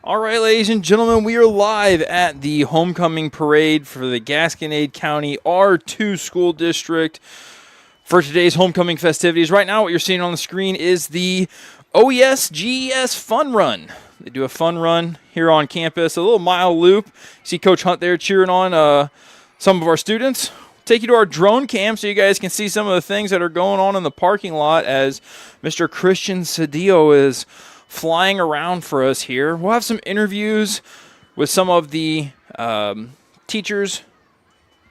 All right, ladies and gentlemen, we are live at the homecoming parade for the Gasconade County R-2 School District for today's homecoming festivities. Right now, what you're seeing on the screen is the OES GES Fun Run. They do a fun run here on campus, a little mile loop. See Coach Hunt there cheering on some of our students. Take you to our drone cam so you guys can see some of the things that are going on in the parking lot as Mr. Christian Cedillo is flying around for us here. We'll have some interviews with some of the teachers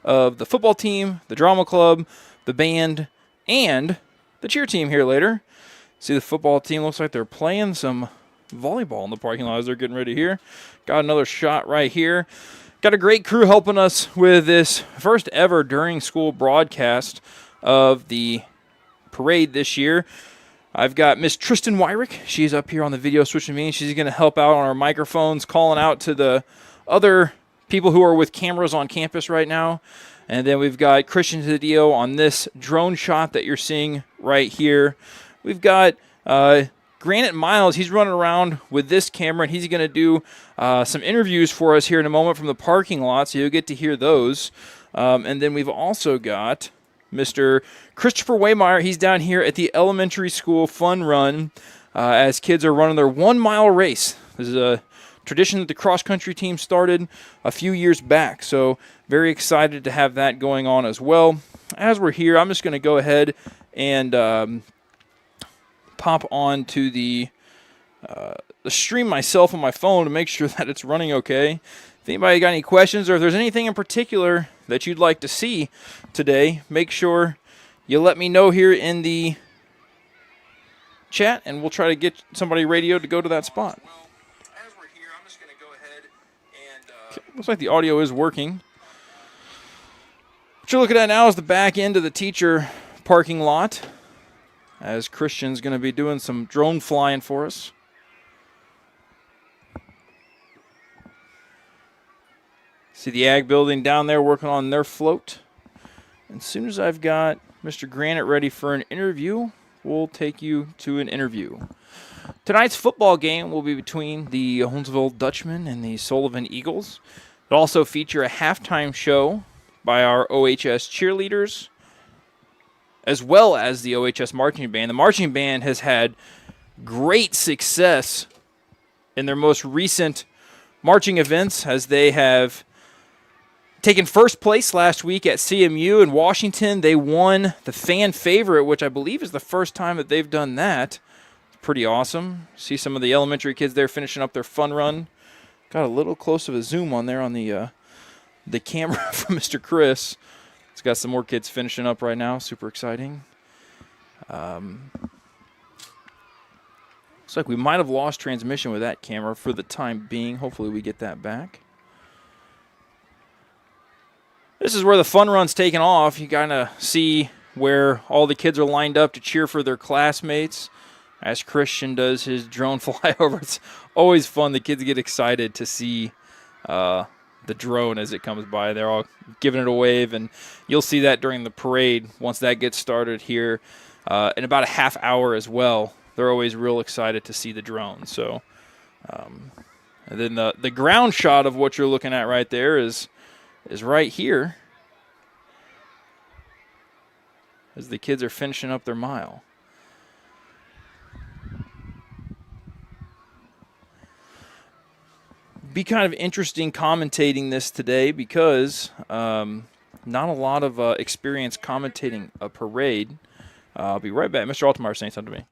of the football team, the drama club, the band, and the cheer team here later. See, the football team looks like they're playing some volleyball in the parking lot as they're getting ready here. Got another shot right here. Got a great crew helping us with this first ever during school broadcast of the parade this year. I've got Miss Tristan Wyrick. She's up here on the video switching me. She's going to help out on our microphones, calling out to the other people who are with cameras on campus right now. And then we've got Christian Cedillo on this drone shot that you're seeing right here. We've got Granite Miles. He's running around with this camera, and he's going to do some interviews for us here in a moment from the parking lot, so you'll get to hear those. And then we've also got Mr. Christopher Waymeyer. He's down here at the elementary school fun run as kids are running their 1 mile race. This is a tradition that the cross-country team started a few years back, so very excited to have that going on as well. As we're here, I'm just going to go ahead and pop on to the stream myself on my phone to make sure that it's running okay. If anybody got any questions or if there's anything in particular that you'd like to see today, make sure you let me know here in the chat, and we'll try to get somebody radioed to go to that spot. Well, as we're here, I'm just going to go ahead and looks like the audio is working. What you're looking at now is the back end of the teacher parking lot, as Christian's going to be doing some drone flying for us. See the Ag building down there working on their float. And as soon as I've got Mr. Granite ready for an interview, we'll take you to an interview. Tonight's football game will be between the Holmesville Dutchmen and the Sullivan Eagles. It'll also feature a halftime show by our OHS cheerleaders, as well as the OHS marching band. The marching band has had great success in their most recent marching events, as they have taken first place last week at CMU in Washington. They won the fan favorite, which I believe is the first time that they've done that. It's pretty awesome. See some of the elementary kids there finishing up their fun run. Got a little close of a zoom on there on the camera from Mr. Chris. It's got some more kids finishing up right now. Super exciting. Looks like we might have lost transmission with that camera for the time being. Hopefully we get that back. This is where the fun run's taking off. You kind of see where all the kids are lined up to cheer for their classmates as Christian does his drone flyover. It's always fun. The kids get excited to see the drone as it comes by. They're all giving it a wave, and you'll see that during the parade once that gets started here in about a half hour as well. They're always real excited to see the drone. So, and then the ground shot of what you're looking at right there is right here as the kids are finishing up their mile. Be kind of interesting commentating this today because not a lot of experience commentating a parade. I'll be right back. Mr. Altemeyer saying something to me.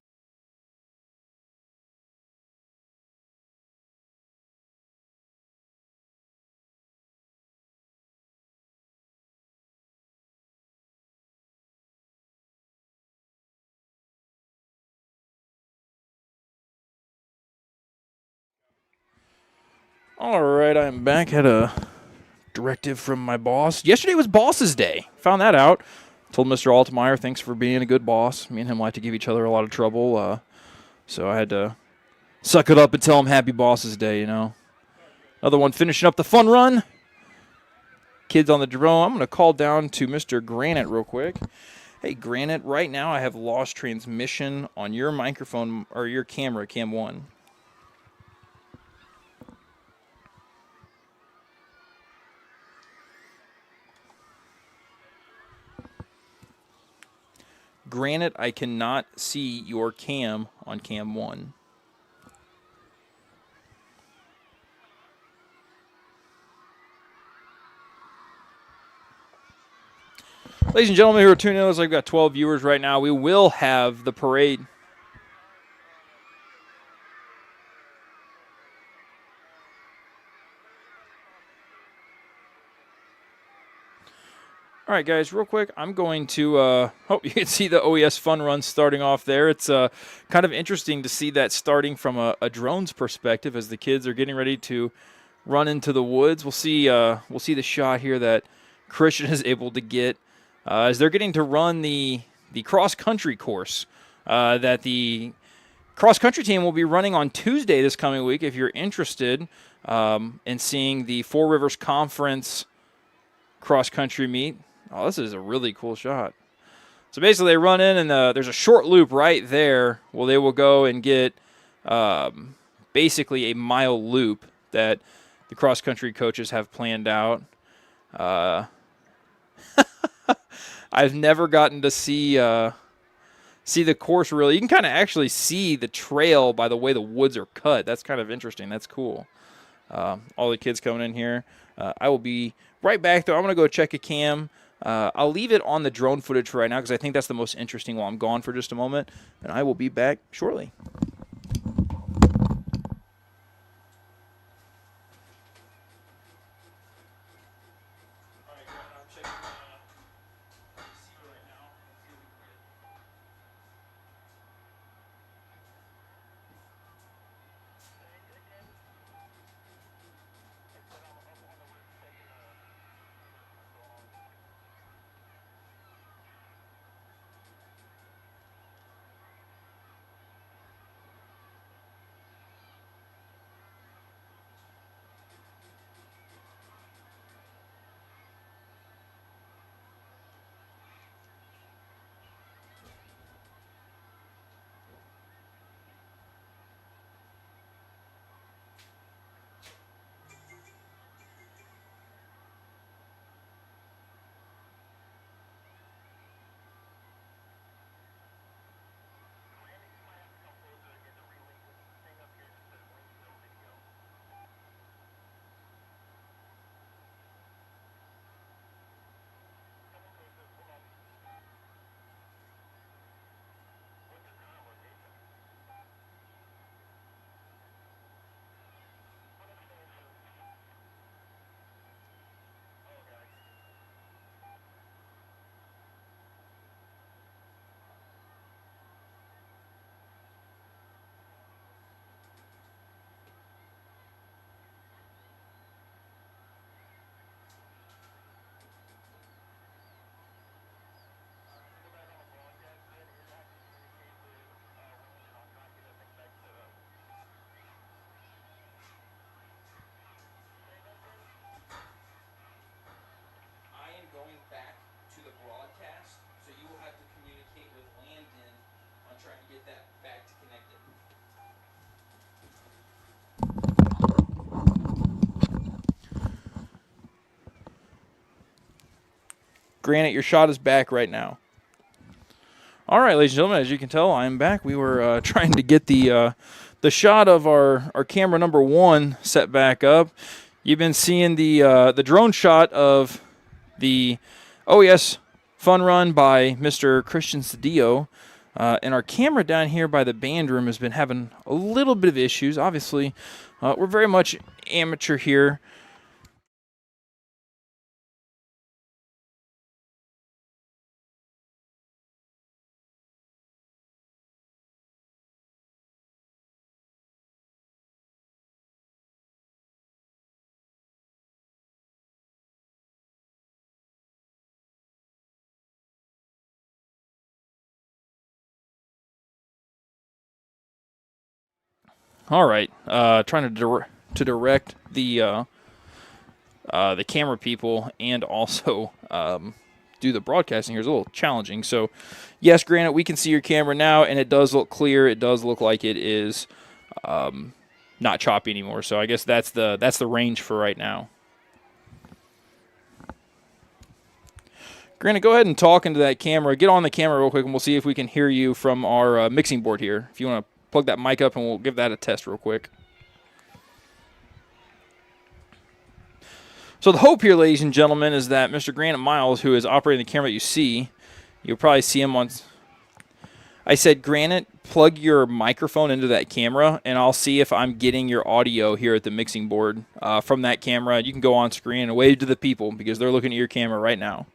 All right, I'm back. Had a directive from my boss. Yesterday was Boss's Day. Found that out. Told Mr. Altemeyer, thanks for being a good boss. Me and him like to give each other a lot of trouble. So I had to suck it up and tell him happy Boss's Day, you know. Another one finishing up the fun run. Kids on the drone. I'm going to call down to Mr. Granite real quick. Hey, Granite, right now I have lost transmission on your microphone or your camera, Cam 1. Granted, I cannot see your cam on cam 1. Ladies and gentlemen who are tuning in, looks like we've got 12 viewers right now. We will have the parade. All right, guys, real quick, I'm going to hope you can see the OES Fun Run starting off there. It's kind of interesting to see that starting from a drone's perspective as the kids are getting ready to run into the woods. We'll see the shot here that Christian is able to get as they're getting to run the cross-country course that the cross-country team will be running on Tuesday this coming week. If you're interested in seeing the Four Rivers Conference cross-country meet. Oh, this is a really cool shot. So basically they run in and there's a short loop right there. Well, they will go and get basically a mile loop that the cross-country coaches have planned out. I've never gotten to see the course really. You can kind of actually see the trail by the way the woods are cut. That's kind of interesting. That's cool. All the kids coming in here. I will be right back, though. I'm going to go check a cam. I'll leave it on the drone footage for right now because I think that's the most interesting while I'm gone for just a moment. And I will be back shortly. Going back to the broadcast, so you will have to communicate with Landon on trying to get that back to connected. Granite, your shot is back right now. All right, ladies and gentlemen, as you can tell, I'm back. We were trying to get the shot of our camera number 1 set back up. You've been seeing the drone shot of the OES Fun Run by Mr. Christian Cedillo. And our camera down here by the band room has been having a little bit of issues. Obviously, we're very much amateur here. All right, trying to direct the camera people and also do the broadcasting here is a little challenging. So, yes, granted, we can see your camera now, and it does look clear. It does look like it is not choppy anymore. So I guess that's the range for right now. Granted, go ahead and talk into that camera. Get on the camera real quick, and we'll see if we can hear you from our mixing board here. If you want to plug that mic up, and we'll give that a test real quick. So the hope here, ladies and gentlemen, is that Mr. Granite Miles, who is operating the camera that you see, you'll probably see him on... I said, Granite, plug your microphone into that camera, and I'll see if I'm getting your audio here at the mixing board from that camera. You can go on screen and wave to the people because they're looking at your camera right now.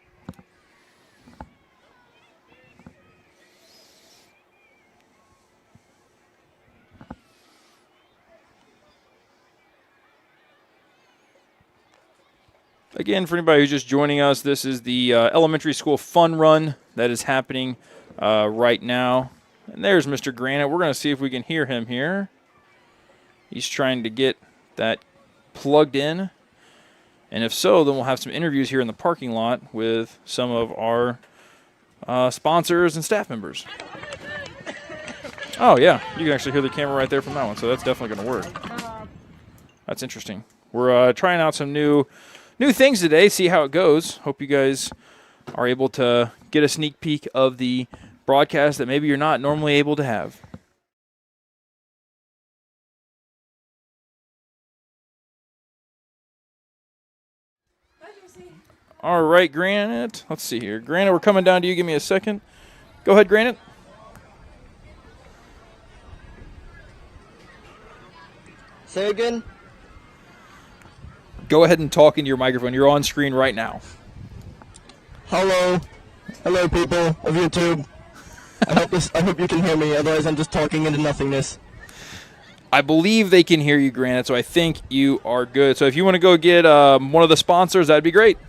Again, for anybody who's just joining us, this is the elementary school fun run that is happening right now. And there's Mr. Granite. We're going to see if we can hear him here. He's trying to get that plugged in. And if so, then we'll have some interviews here in the parking lot with some of our sponsors and staff members. Oh, yeah. You can actually hear the camera right there from that one, so that's definitely going to work. That's interesting. We're trying out some new things today, see how it goes. Hope you guys are able to get a sneak peek of the broadcast that maybe you're not normally able to have. All right, Granite. Let's see here. Granite, we're coming down to you. Give me a second. Go ahead, Granite. Say again? Go ahead and talk into your microphone. You're on screen right now. Hello. Hello, people of YouTube. I hope you can hear me, otherwise I'm just talking into nothingness. I believe they can hear you, Granite, so I think you are good. So if you want to go get one of the sponsors, that'd be great.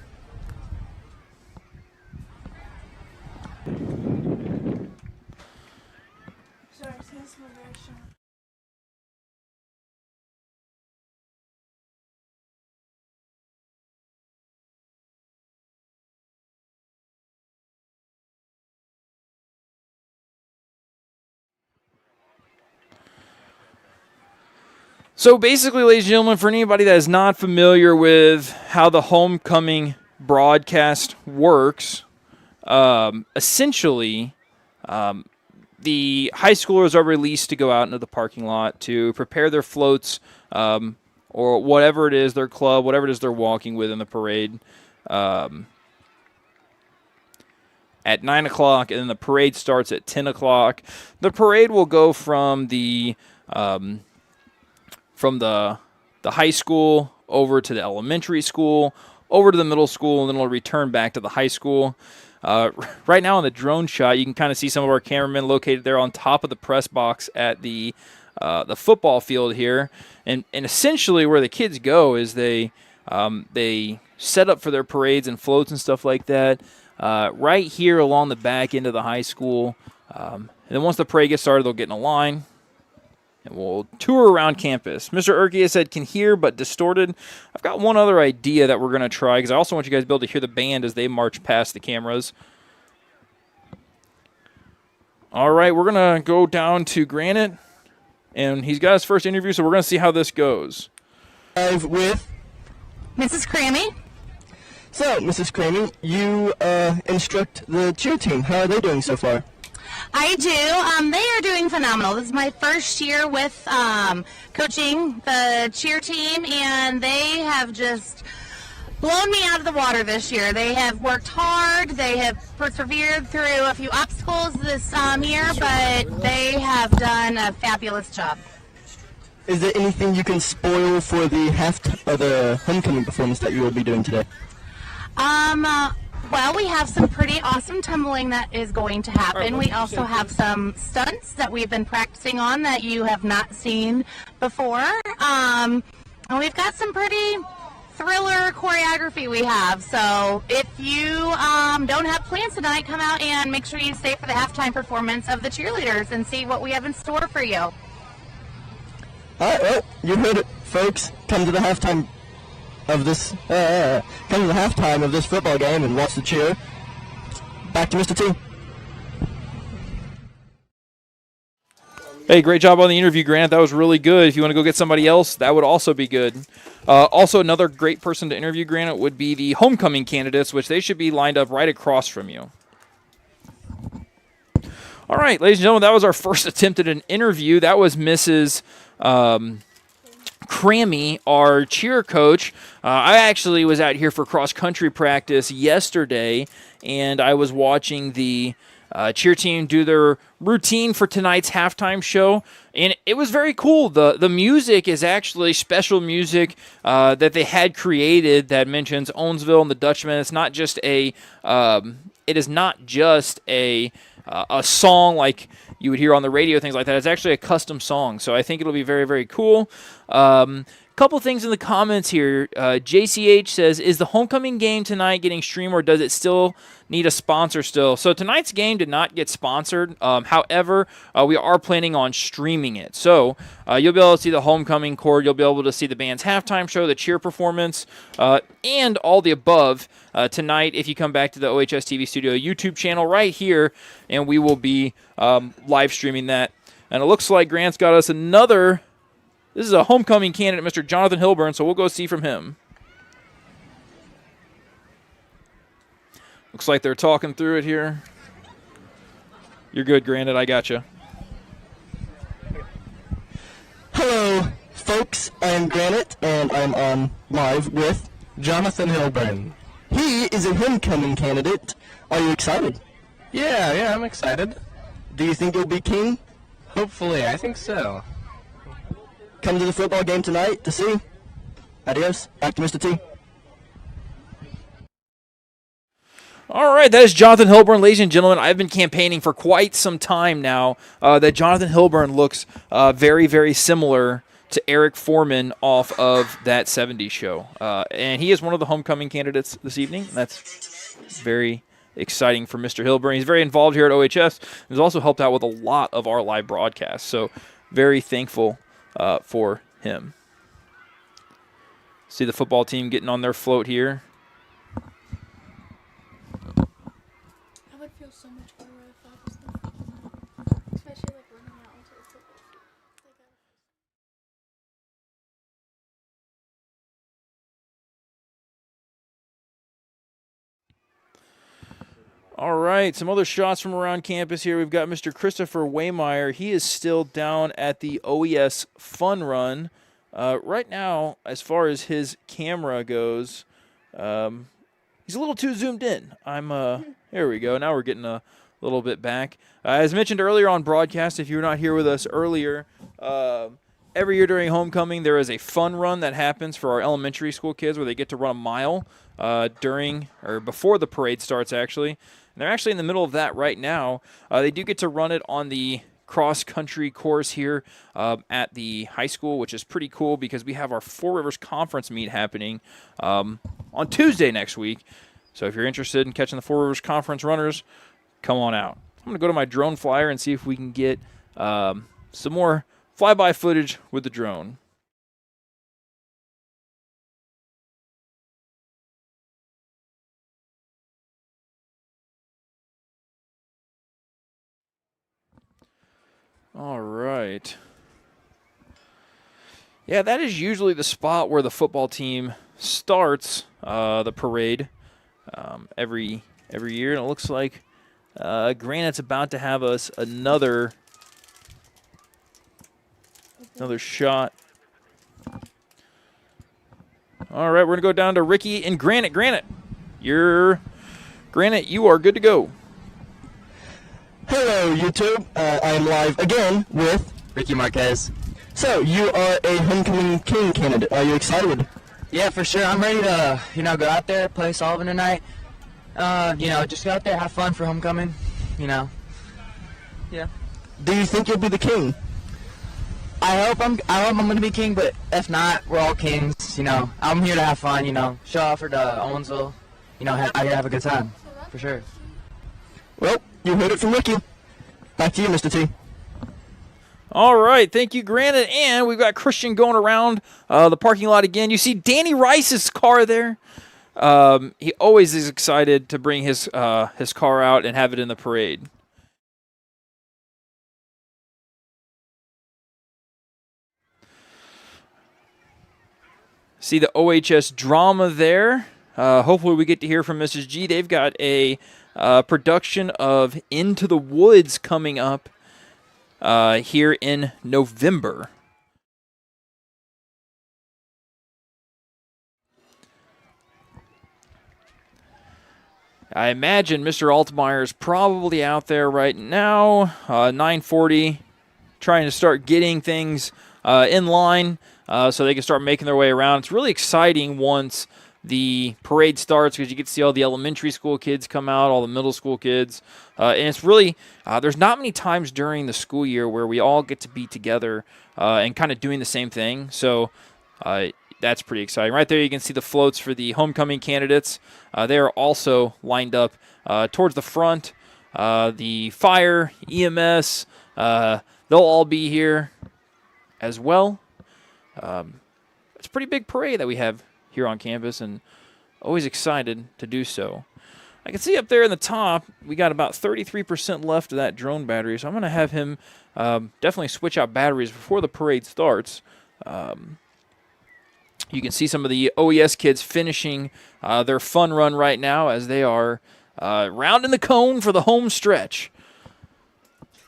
So basically, ladies and gentlemen, for anybody that is not familiar with how the homecoming broadcast works, essentially, the high schoolers are released to go out into the parking lot to prepare their floats or whatever it is, their club, whatever it is they're walking with in the parade at 9 o'clock, and then the parade starts at 10 o'clock. The parade will go from the high school over to the elementary school, over to the middle school, and then it'll return back to the high school. Right now in the drone shot, you can kind of see some of our cameramen located there on top of the press box at the football field here. And essentially where the kids go is they set up for their parades and floats and stuff like that right here along the back end of the high school. And then once the parade gets started, they'll get in a line. And we'll tour around campus. Mr. Urquia said can hear but distorted. I've got one other idea that we're going to try because I also want you guys to be able to hear the band as they march past the cameras. All right, we're going to go down to Granite, and he's got his first interview, so we're going to see how this goes. Live with Mrs. Crammy. So, Mrs. Crammy, you instruct the cheer team. How are they doing so far? I do. They are doing phenomenal. This is my first year with coaching the cheer team, and they have just blown me out of the water this year. They have worked hard. They have persevered through a few obstacles this year, but they have done a fabulous job. Is there anything you can spoil for the the homecoming performance that you will be doing today? Well, we have some pretty awesome tumbling that is going to happen. We also have some stunts that we've been practicing on that you have not seen before. And we've got some pretty thriller choreography we have. So if you don't have plans tonight, come out and make sure you stay for the halftime performance of the cheerleaders and see what we have in store for you. All right, well, you heard it, folks. Come to the halftime of this football game and watch the cheer. Back to Mr. T. Hey, great job on the interview, Grant. That was really good. If you want to go get somebody else, that would also be good. Also, another great person to interview, Grant, would be the homecoming candidates, which they should be lined up right across from you. All right, ladies and gentlemen, that was our first attempt at an interview. That was Mrs. Crammy, our cheer coach. I actually was out here for cross-country practice yesterday, and I was watching the cheer team do their routine for tonight's halftime show, and it was very cool. The music is actually special music that they had created that mentions Owensville and the Dutchman. It's not just a a song like you would hear on the radio, things like that. It's actually a custom song, so I think it'll be very, very cool. Couple things in the comments here. JCH says, is the homecoming game tonight getting streamed, or does it still need a sponsor still? So tonight's game did not get sponsored. However, we are planning on streaming it. So you'll be able to see the homecoming chord. You'll be able to see the band's halftime show, the cheer performance, and all the above tonight if you come back to the OHS TV Studio YouTube channel right here, and we will be live streaming that. And it looks like Grant's got us another... This is a homecoming candidate, Mr. Jonathan Hilburn, so we'll go see from him. Looks like they're talking through it here. You're good, Granted. I got you. Hello, folks. I'm Granite, and I'm on live with Jonathan Hilburn. He is a homecoming candidate. Are you excited? Yeah, I'm excited. Do you think you'll be king? Hopefully, I think so. Come to the football game tonight to see. Adios. Back to Mr. T. All right, that is Jonathan Hilburn, ladies and gentlemen. I've been campaigning for quite some time now that Jonathan Hilburn looks very, very similar to Eric Foreman off of that 70s show. And he is one of the homecoming candidates this evening. That's very exciting for Mr. Hilburn. He's very involved here at OHS. He's also helped out with a lot of our live broadcasts. So very thankful for him. See the football team getting on their float here. I would feel so much better if I was the especially like running out onto the football field. All right, some other shots from around campus here. We've got Mr. Christopher Waymeyer. He is still down at the OES Fun Run. Right now, as far as his camera goes, he's a little too zoomed in. Here we go. Now we're getting a little bit back. As mentioned earlier on broadcast, if you were not here with us earlier, every year during homecoming, there is a fun run that happens for our elementary school kids where they get to run a mile during or before the parade starts, actually. And they're actually in the middle of that right now. They do get to run it on the cross-country course here at the high school, which is pretty cool because we have our Four Rivers Conference meet happening on Tuesday next week. So if you're interested in catching the Four Rivers Conference runners, come on out. I'm going to go to my drone flyer and see if we can get some more flyby footage with the drone. All right. Yeah, that is usually the spot where the football team starts the parade every year, and it looks like Granite's about to have us another shot. All right, we're going to go down to Ricky and Granite. Granite, you are good to go. Hello, YouTube. I'm live again with Ricky Marquez. So, you are a homecoming king candidate. Are you excited? Yeah, for sure. I'm ready to, go out there, play Sullivan tonight. Just go out there, have fun for homecoming. Yeah. Do you think you'll be the king? I hope I'm gonna be king, but if not, we're all kings. I'm here to have fun. Show off for the Owensville. Have a good time, for sure. Well, you heard it from Ricky. Back to you, Mr. T. All right, thank you, Granite. And we've got Christian going around the parking lot again. You see Danny Rice's car there. He always is excited to bring his car out and have it in the parade. See the OHS drama there. Hopefully we get to hear from Mrs. G. They've got a production of Into the Woods coming up here in November. I imagine Mr. Altmaier is probably out there right now, 9:40, trying to start getting things in line so they can start making their way around. It's really exciting once the parade starts because you get to see all the elementary school kids come out, all the middle school kids. And it's really, there's not many times during the school year where we all get to be together and kind of doing the same thing. So that's pretty exciting. Right there you can see the floats for the homecoming candidates. They are also lined up towards the front. The fire, EMS, they'll all be here as well. It's a pretty big parade that we have here on campus, and always excited to do so. I can see up there in the top, we got about 33% left of that drone battery, so I'm going to have him definitely switch out batteries before the parade starts. You can see some of the OES kids finishing their fun run right now as they are rounding the cone for the home stretch.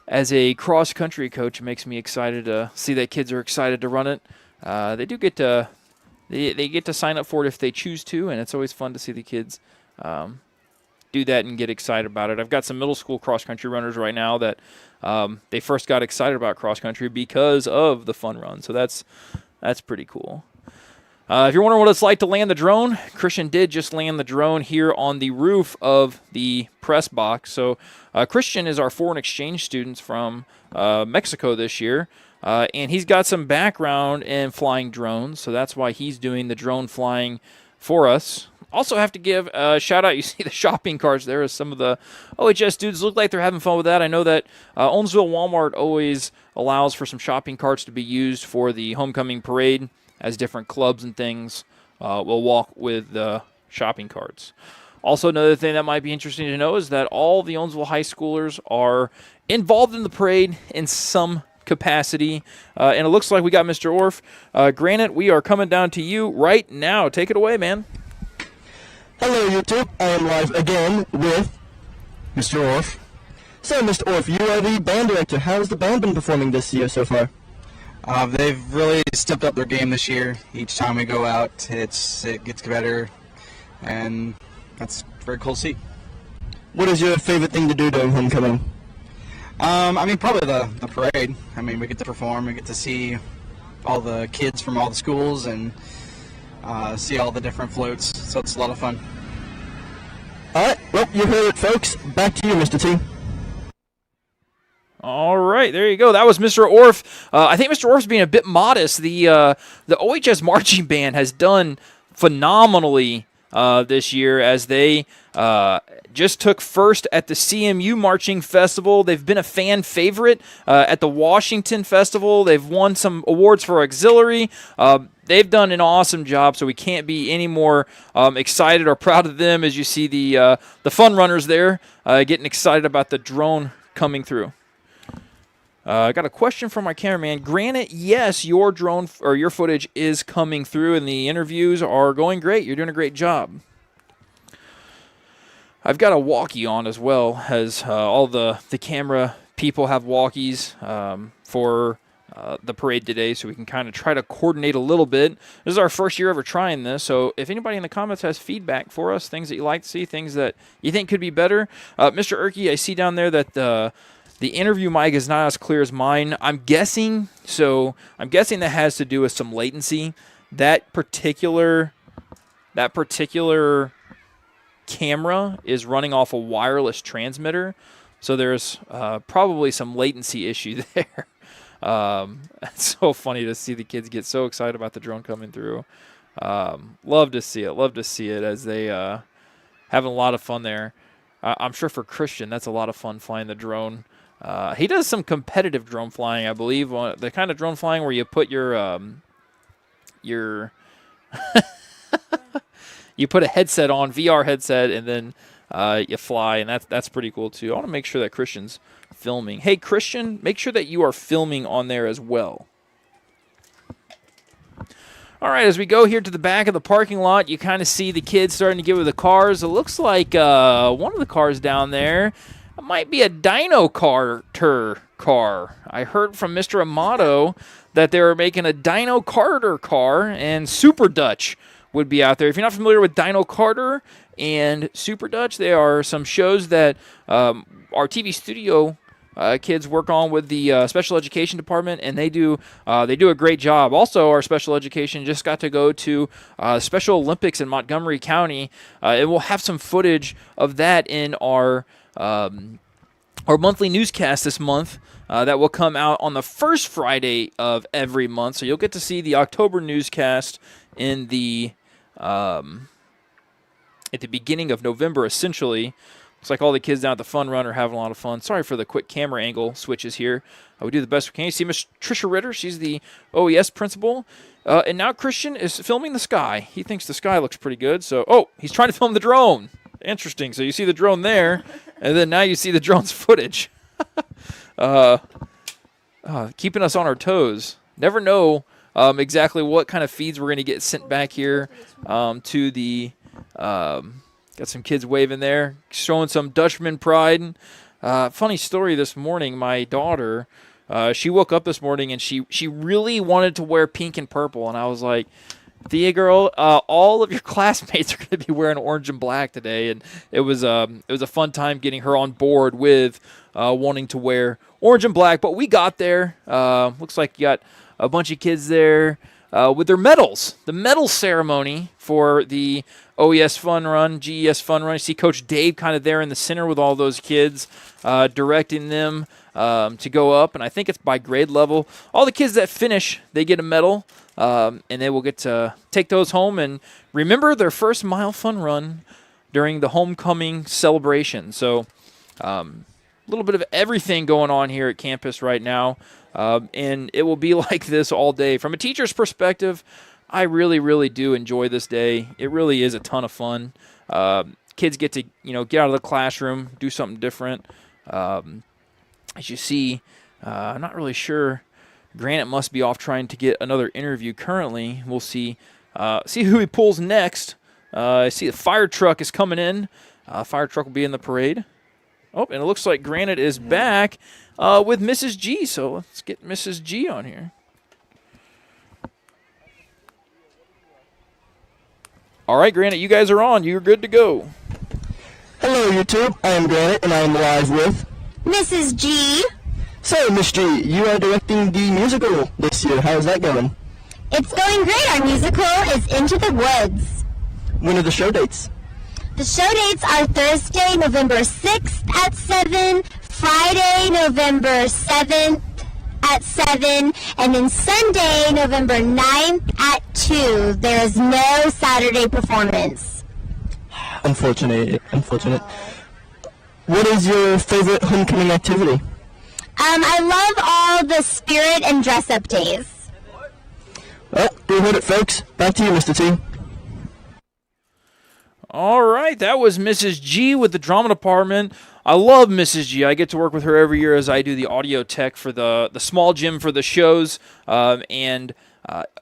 As a cross-country coach, it makes me excited to see that kids are excited to run it. They do get to they get to sign up for it if they choose to, and it's always fun to see the kids do that and get excited about it. I've got some middle school cross-country runners right now that they first got excited about cross-country because of the fun run, so that's pretty cool. If you're wondering what it's like to land the drone, Christian did just land the drone here on the roof of the press box. So Christian is our foreign exchange student from Mexico this year, and he's got some background in flying drones, so that's why he's doing the drone flying for us. Also have to give a shout-out. You see the shopping carts there as some of the OHS dudes look like they're having fun with that. I know that Owensville Walmart always allows for some shopping carts to be used for the homecoming parade, as different clubs and things will walk with the shopping carts. Also, another thing that might be interesting to know is that all the Owensville high schoolers are involved in the parade in some capacity. And it looks like we got Mr. Orff. Granite, we are coming down to you right now. Take it away, man. Hello, YouTube. I am live again with Mr. Orff. So, Mr. Orff, you are the band director. How has the band been performing this year so far? They've really stepped up their game this year. Each time we go out, it gets better, and that's very cool to see. What is your favorite thing to do during homecoming? I mean, probably the parade. I mean, we get to perform, we get to see all the kids from all the schools and see all the different floats, so it's a lot of fun. Alright, well, you heard it, folks. Back to you, Mr. T. All right, there you go. That was Mr. Orff. I think Mr. Orff's being a bit modest. The OHS marching band has done phenomenally this year as they just took first at the CMU Marching Festival. They've been a fan favorite at the Washington Festival. They've won some awards for auxiliary. They've done an awesome job, so we can't be any more excited or proud of them as you see the fun runners there getting excited about the drone coming through. I got a question from my cameraman. Granted, yes, your drone or your footage is coming through, and the interviews are going great. You're doing a great job. I've got a walkie on as well, as all the camera people have walkies for the parade today, so we can kind of try to coordinate a little bit. This is our first year ever trying this, so if anybody in the comments has feedback for us, things that you like to see, things that you think could be better. Mr. Erkey, I see down there that the interview mic is not as clear as mine. I'm guessing that has to do with some latency. That particular camera is running off a wireless transmitter, so there's probably some latency issue there. It's so funny to see the kids get so excited about the drone coming through. Love to see it as they having a lot of fun there. I'm sure for Christian, that's a lot of fun flying the drone. He does some competitive drone flying, I believe. The kind of drone flying where you put your you put a headset on, VR headset, and then you fly, and that's pretty cool too. I want to make sure that Christian's filming. Hey, Christian, make sure that you are filming on there as well. All right, as we go here to the back of the parking lot, you kind of see the kids starting to get with the cars. It looks like one of the cars down there might be a Dino Carter car. I heard from Mr. Amato that they were making a Dino Carter car, and Super Dutch would be out there. If you're not familiar with Dino Carter and Super Dutch, they are some shows that our TV studio kids work on with the special education department, and they do a great job. Also, our special education just got to go to Special Olympics in Montgomery County, and we'll have some footage of that in our monthly newscast this month. That will come out on the first Friday of every month, so you'll get to see the October newscast in the at the beginning of November, essentially. Looks like all the kids down at the Fun Run are having a lot of fun. Sorry for the quick camera angle switches here. We do the best we can. You see Miss Trisha Ritter. She's the OES principal. And now Christian is filming the sky. He thinks the sky looks pretty good. So, he's trying to film the drone. Interesting. So you see the drone there, and then now you see the drone's footage. Keeping us on our toes. Never know exactly what kind of feeds we're going to get sent back here to the... got some kids waving there, showing some Dutchman pride. Funny story this morning, my daughter, she woke up this morning and she really wanted to wear pink and purple. And I was like, Thea girl, all of your classmates are going to be wearing orange and black today. And it was a fun time getting her on board with wanting to wear orange and black. But we got there. Looks like you got a bunch of kids there with their medals. The medal ceremony for the OES Fun Run, GES Fun Run. You see Coach Dave kind of there in the center with all those kids, directing them to go up. And I think it's by grade level. All the kids that finish, they get a medal, and they will get to take those home and remember their first mile fun run during the homecoming celebration. So a little bit of everything going on here at campus right now. And it will be like this all day. From a teacher's perspective, I really, really do enjoy this day. It really is a ton of fun. Kids get to, get out of the classroom, do something different. As you see, I'm not really sure. Granite must be off trying to get another interview currently. We'll see who he pulls next. I see the fire truck is coming in. Fire truck will be in the parade. Oh, and it looks like Granite is back with Mrs. G. So let's get Mrs. G on here. All right, Granite, you guys are on. You're good to go. Hello, YouTube. I am Granite, and I am live with Mrs. G. So, Miss G, you are directing the musical this year. How's that going? It's going great. Our musical is Into the Woods. When are the show dates? The show dates are Thursday, November 6th at 7, Friday, November 7th at 7, and then Sunday, November 9th at 2. There is no Saturday performance. Unfortunate. What is your favorite homecoming activity? I love all the spirit and dress-up days. Well, you heard it, folks. Back to you, Mr. T. All right, that was Mrs. G with the drama department. I love Mrs. G. I get to work with her every year as I do the audio tech for the small gym for the shows, and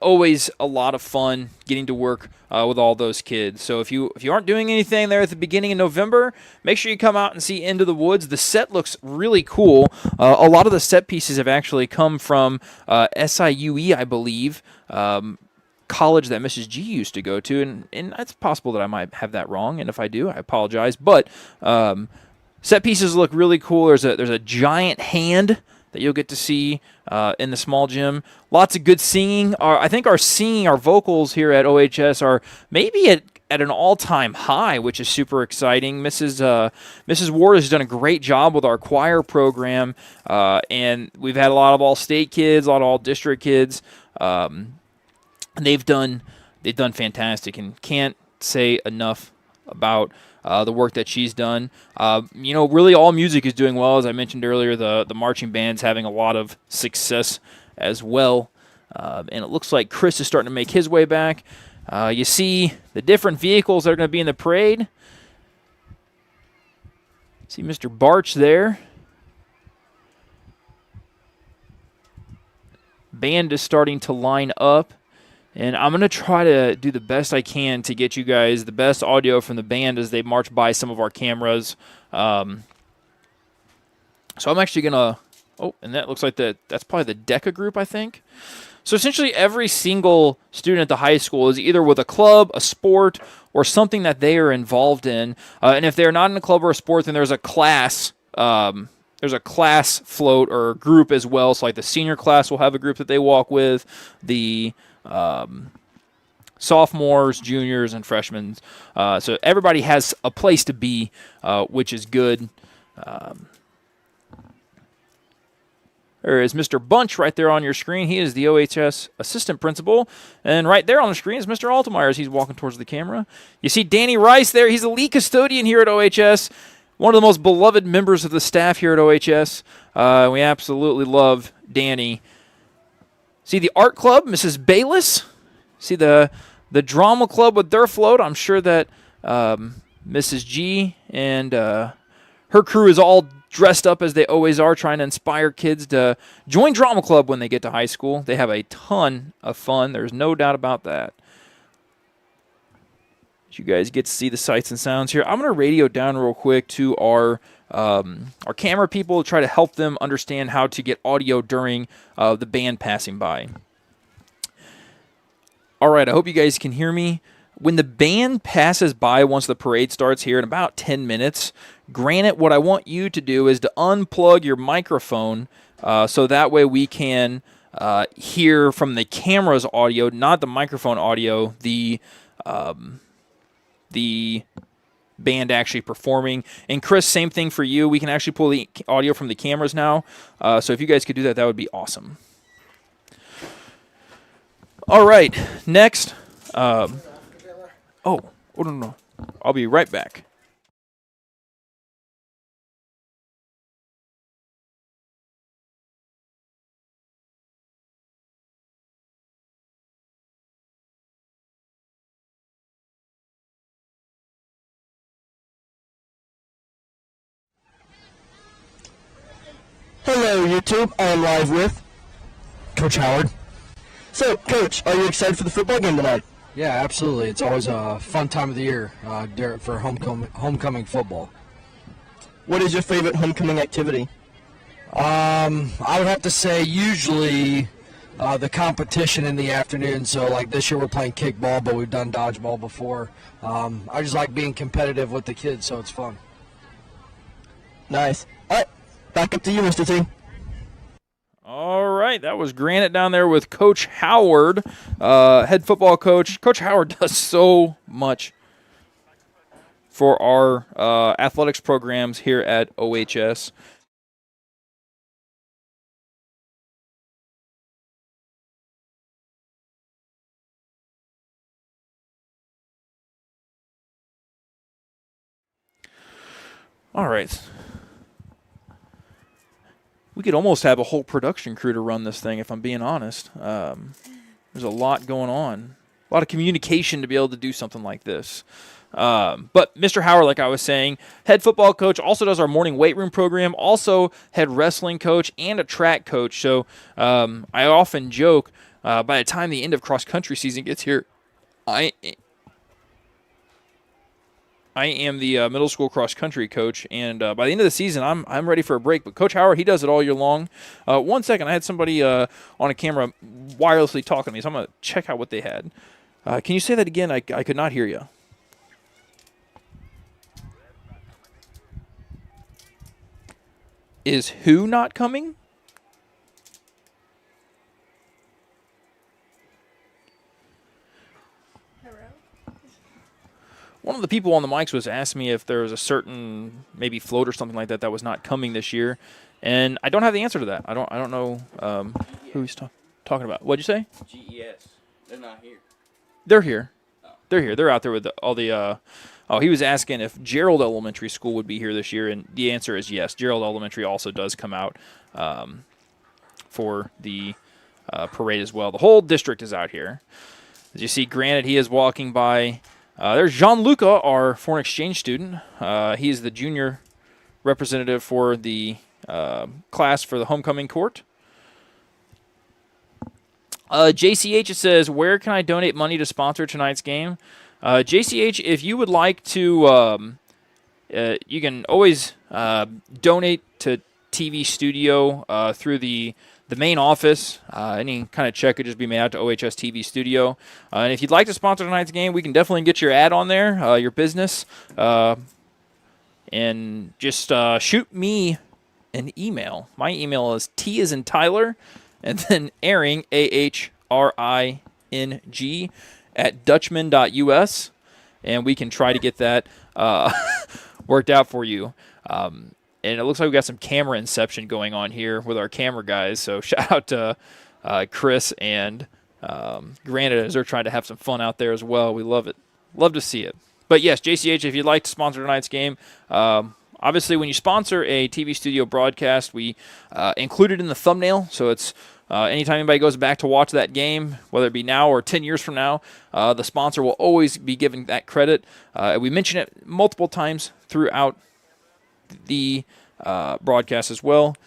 always a lot of fun getting to work with all those kids. So if you aren't doing anything there at the beginning of November, make sure you come out and see Into the Woods. The set looks really cool. A lot of the set pieces have actually come from SIUE, I believe, college that Mrs. G used to go to, and it's possible that I might have that wrong, and if I do, I apologize. But set pieces look really cool. There's a giant hand that you'll get to see in the small gym. Lots of good singing. I think our vocals here at OHS are maybe at an all-time high, which is super exciting. Mrs. Ward has done a great job with our choir program, and we've had a lot of all-state kids, a lot of all-district kids. They've done fantastic, and can't say enough about the work that she's done. Really all music is doing well. As I mentioned earlier, the marching band's having a lot of success as well. And it looks like Chris is starting to make his way back. You see the different vehicles that are going to be in the parade. See Mr. Barch there. Band is starting to line up. And I'm going to try to do the best I can to get you guys the best audio from the band as they march by some of our cameras. So I'm actually going to... Oh, and that looks like that's probably the DECA group, I think. So essentially every single student at the high school is either with a club, a sport, or something that they are involved in. And if they're not in a club or a sport, then there's a class... there's a class float or group as well. So like the senior class will have a group that they walk with. The sophomores, juniors, and freshmen. So everybody has a place to be, which is good. There is Mr. Bunch right there on your screen. He is the OHS assistant principal. And right there on the screen is Mr. Altemeyer as he's walking towards the camera. You see Danny Rice there. He's the lead custodian here at OHS. One of the most beloved members of the staff here at OHS. We absolutely love Danny. See the art club, Mrs. Bayless. See the drama club with their float. I'm sure that Mrs. G and her crew is all dressed up as they always are, trying to inspire kids to join drama club when they get to high school. They have a ton of fun. There's no doubt about that. You guys get to see the sights and sounds here. I'm going to radio down real quick to our camera people to try to help them understand how to get audio during the band passing by. All right, I hope you guys can hear me. When the band passes by once the parade starts here in about 10 minutes, granted, what I want you to do is to unplug your microphone so that way we can hear from the camera's audio, not the microphone audio, the band actually performing. And Chris, same thing for you. We can actually pull the audio from the cameras now. So if you guys could do that, that would be awesome. All right, next. Oh, no. I'll be right back. Hello, YouTube. I am live with Coach Howard. So, Coach, are you excited for the football game tonight? Yeah, absolutely. It's always a fun time of the year for homecoming football. What is your favorite homecoming activity? I would have to say usually the competition in the afternoon. So like this year we're playing kickball, but we've done dodgeball before. I just like being competitive with the kids, so it's fun. Nice. All right, back up to you, Mr. T. All right, that was Granite down there with Coach Howard, head football coach. Coach Howard does so much for our athletics programs here at OHS. All right. We could almost have a whole production crew to run this thing, if I'm being honest. There's a lot going on. A lot of communication to be able to do something like this. But Mr. Howard, like I was saying, head football coach, also does our morning weight room program, also head wrestling coach and a track coach. So I often joke, by the time the end of cross-country season gets here, I am the middle school cross-country coach, and by the end of the season, I'm ready for a break. But Coach Howard, he does it all year long. 1 second, I had somebody on a camera wirelessly talking to me, so I'm going to check out what they had. Can you say that again? I could not hear you. Is who not coming? One of the people on the mics was asking me if there was a certain maybe float or something like that that was not coming this year, and I don't have the answer to that. I don't know who he's talking about. What'd you say? GES. They're not here. They're here. They're here. They're out there with all the. He was asking if Gerald Elementary School would be here this year, and the answer is yes. Gerald Elementary also does come out for the parade as well. The whole district is out here. As you see, Granite, he is walking by. There's Jean-Luca, our foreign exchange student. He is the junior representative for the class for the homecoming court. JCH says, where can I donate money to sponsor tonight's game? JCH, if you would like to, you can always donate to TV Studio through the main office. Any kind of check could just be made out to OHS TV Studio. And if you'd like to sponsor tonight's game, we can definitely get your ad on there, your business. And just shoot me an email. My email is T as in Tyler, and then Ahring, AHRING, at Dutchman.us, and we can try to get that worked out for you. And it looks like we got some camera inception going on here with our camera guys, so shout out to Chris and Granted as they're trying to have some fun out there as well. We love it. Love to see it. But yes, JCH, if you'd like to sponsor tonight's game, obviously when you sponsor a TV studio broadcast, we include it in the thumbnail, so it's anytime anybody goes back to watch that game, whether it be now or 10 years from now, the sponsor will always be giving that credit. We mention it multiple times throughout the broadcast as well.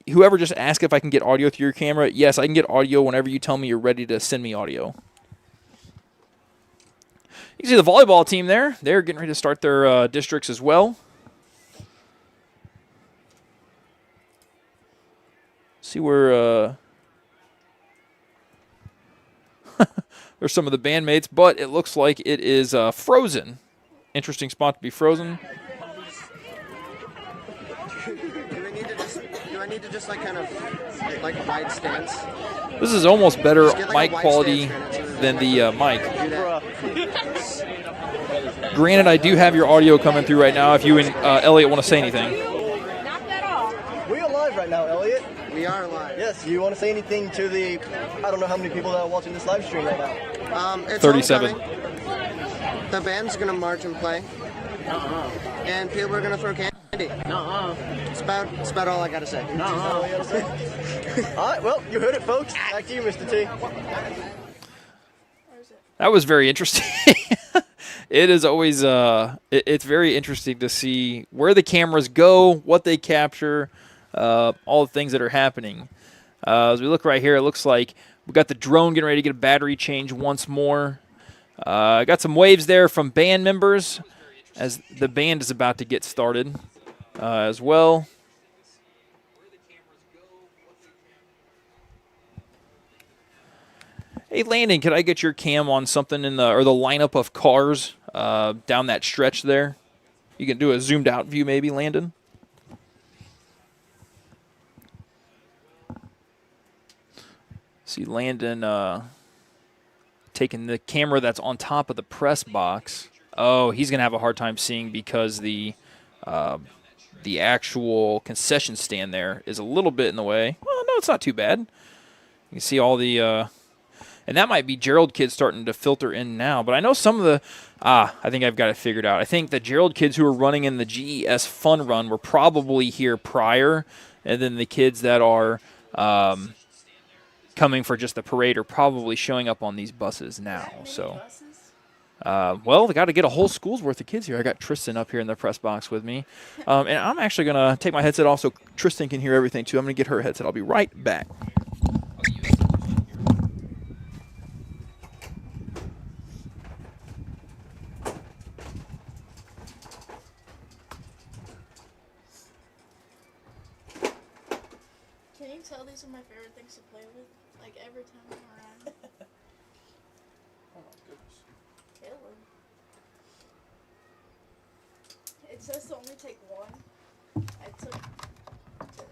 Whoever just asked if I can get audio through your camera, yes, I can get audio whenever you tell me you're ready to send me audio. You can see the volleyball team there. They're getting ready to start their districts as well. See where there's some of the bandmates, but it looks like it is frozen. Interesting spot to be frozen. Do I need to just like kind of like a wide stance? This is almost better Just get, like, mic a wide quality stance than the mic. Do that. Granted, I do have your audio coming through right now if you and Elliot want to say anything. We are live right now, Elliot. We are live. Yes, you want to say anything to the, I don't know how many people that are watching this live stream right now. It's 37. homecoming. The band's gonna march and play. And people are gonna throw candy. It's about all I gotta say. All right, well, you heard it, folks. Back to you, Mr. T. That was very interesting. It is always it's very interesting to see where the cameras go, what they capture, all the things that are happening. As we look right here, it looks like we got the drone getting ready to get a battery change once more. Got some waves there from band members as the band is about to get started as well. Hey, Landon, could I get your cam on something in the lineup of cars down that stretch there? You can do a zoomed out view maybe, Landon. See Landon taking the camera that's on top of the press box. Oh, he's going to have a hard time seeing because the actual concession stand there is a little bit in the way. Well, no, it's not too bad. You can see all the and that might be Gerald kids starting to filter in now. But I know some of the I think I've got it figured out. I think the Gerald kids who are running in the GES Fun Run were probably here prior, and then the kids that are coming for just the parade are probably showing up on these buses now. So, well, they got to get a whole school's worth of kids here. I got Tristan up here in the press box with me. And I'm actually going to take my headset off so Tristan can hear everything, too. I'm going to get her headset. I'll be right back. Can you tell these are my favorite things to play with? Like every time I'm around. Oh, my goodness. Caleb. It says to only take one. I took two.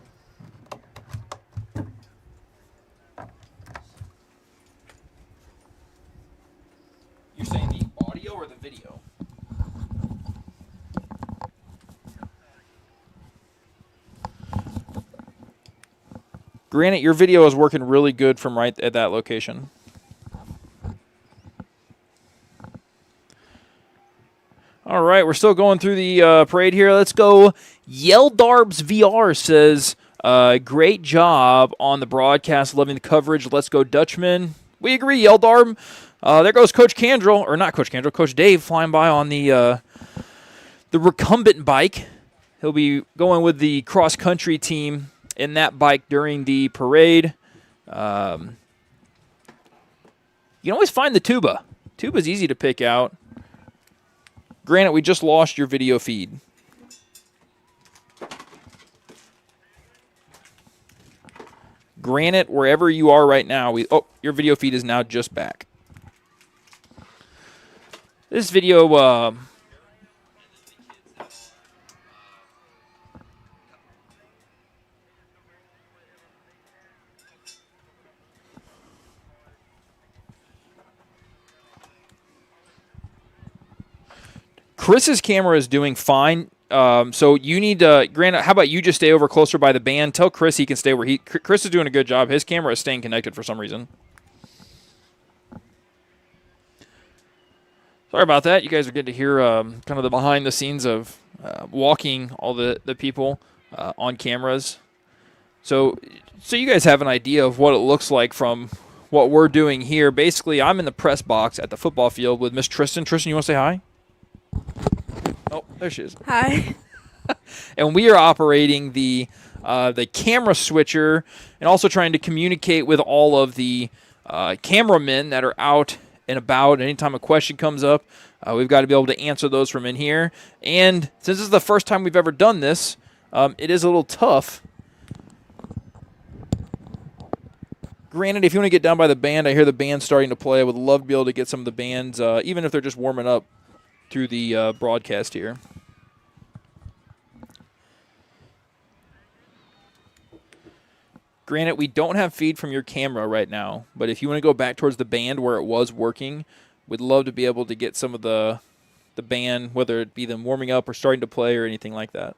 You're saying the audio or the video? Granted, your video is working really good from right at that location. All right, we're still going through the parade here. Let's go. Yeldarbs VR says, great job on the broadcast. Loving the coverage. Let's go, Dutchman. We agree, Yeldarb. There goes Coach Candrell, or not Coach Candrell, Coach Dave flying by on the recumbent bike. He'll be going with the cross-country team in that bike during the parade. You can always find the tuba. Tuba's easy to pick out. Granted, we just lost your video feed. Granted, wherever you are right now, your video feed is now just back. This video, Chris's camera is doing fine. So you need to, Grant, how about you just stay over closer by the band? Tell Chris he can stay where Chris is doing a good job. His camera is staying connected for some reason. Sorry about that. You guys are getting to hear kind of the behind the scenes of walking all the people on cameras. So you guys have an idea of what it looks like from what we're doing here. Basically, I'm in the press box at the football field with Miss Tristan. Tristan, you want to say hi? Oh, there she is. Hi. And we are operating the camera switcher and also trying to communicate with all of the cameramen that are out and about. Anytime a question comes up, we've got to be able to answer those from in here. And since this is the first time we've ever done this, it is a little tough. Granted, if you want to get down by the band, I hear the band starting to play. I would love to be able to get some of the bands, even if they're just warming up through the broadcast here. Granted, we don't have feed from your camera right now, but if you want to go back towards the band where it was working, we'd love to be able to get some of the band, whether it be them warming up or starting to play or anything like that.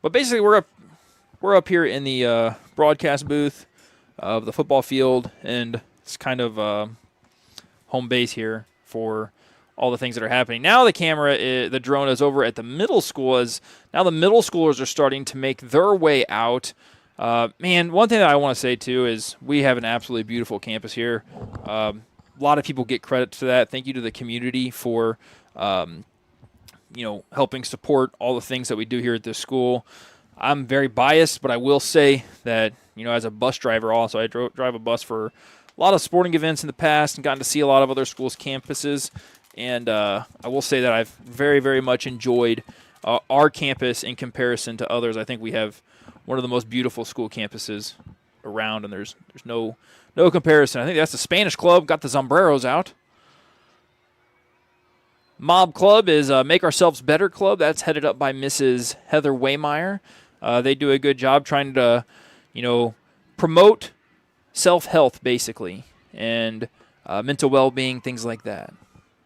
But basically, we're up here in the broadcast booth of the football field, and it's kind of home base here for all the things that are happening. Now the drone is over at the middle school, as now the middle schoolers are starting to make their way out. Man, one thing that I want to say too is we have an absolutely beautiful campus here. A lot of people get credit for that. Thank you to the community for helping support all the things that we do here at this school. I'm very biased, but I will say that, as a bus driver also, I drive a bus for a lot of sporting events in the past and gotten to see a lot of other schools' campuses. And I will say that I've very, very much enjoyed our campus in comparison to others. I think we have one of the most beautiful school campuses around, and there's no comparison. I think that's the Spanish Club, got the sombreros out. Mob Club is Make Ourselves Better Club. That's headed up by Mrs. Heather Waymeyer. They do a good job trying to, promote self-health, basically, and mental well-being, things like that.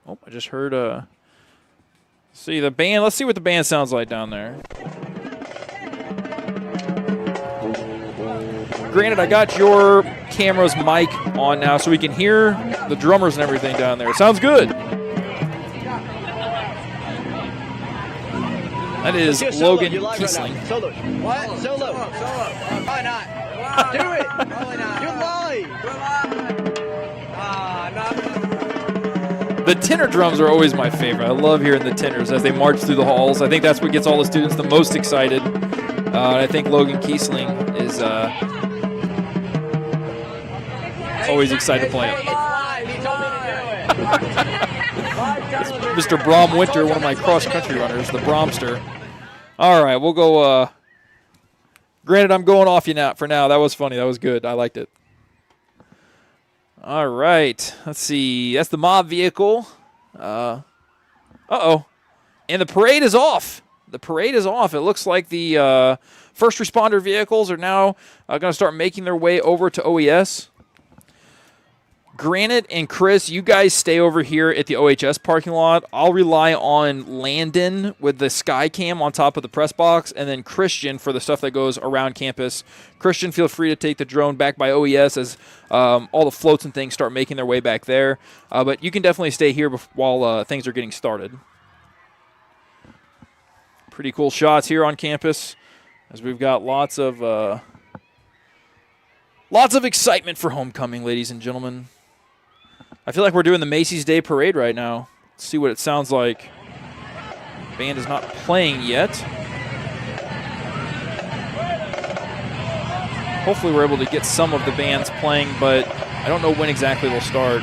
Oh, I just heard, see the band. Let's see what the band sounds like down there. Granted, I got your camera's mic on now so we can hear the drummers and everything down there. It sounds good. That is Logan Kiesling. Right Solo. What? Solo. Why not? Do it. Probably not. You're live. The tenor drums are always my favorite. I love hearing the tenors as they march through the halls. I think that's what gets all the students the most excited. I think Logan Kiesling is always excited to play it. Mr. Brom Winter, one of my cross-country runners, the Bromster. All right, we'll go. Granted, I'm going off you now. For now, that was funny. That was good. I liked it. All right, let's see. That's the mob vehicle. Uh-oh. And the parade is off. The parade is off. It looks like the first responder vehicles are now going to start making their way over to OES. Granite and Chris, you guys stay over here at the OHS parking lot. I'll rely on Landon with the Skycam on top of the press box, and then Christian for the stuff that goes around campus. Christian, feel free to take the drone back by OES as all the floats and things start making their way back there. But you can definitely stay here while things are getting started. Pretty cool shots here on campus as we've got lots of excitement for homecoming, ladies and gentlemen. I feel like we're doing the Macy's Day Parade right now. Let's see what it sounds like. Band is not playing yet. Hopefully we're able to get some of the bands playing, but I don't know when exactly they'll start.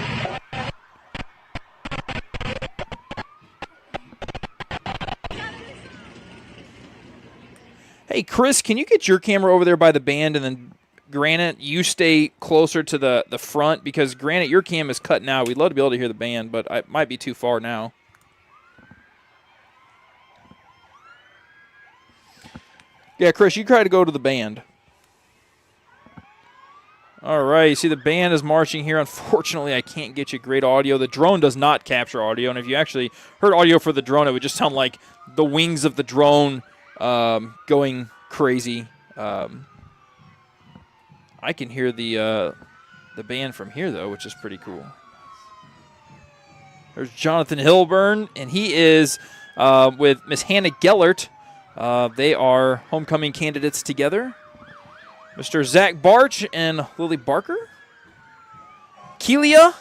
Hey, Chris, can you get your camera over there by the band, and then Granite, you stay closer to the front, because Granite, your cam is cutting out. We'd love to be able to hear the band, but it might be too far now. Yeah, Chris, you try to go to the band. All right, you see the band is marching here. Unfortunately, I can't get you great audio. The drone does not capture audio, and if you actually heard audio for the drone, it would just sound like the wings of the drone going crazy. I can hear the band from here, though, which is pretty cool. There's Jonathan Hilburn, and he is with Miss Hannah Gellert. They are homecoming candidates together. Mr. Zach Barch and Lily Barker. Kelia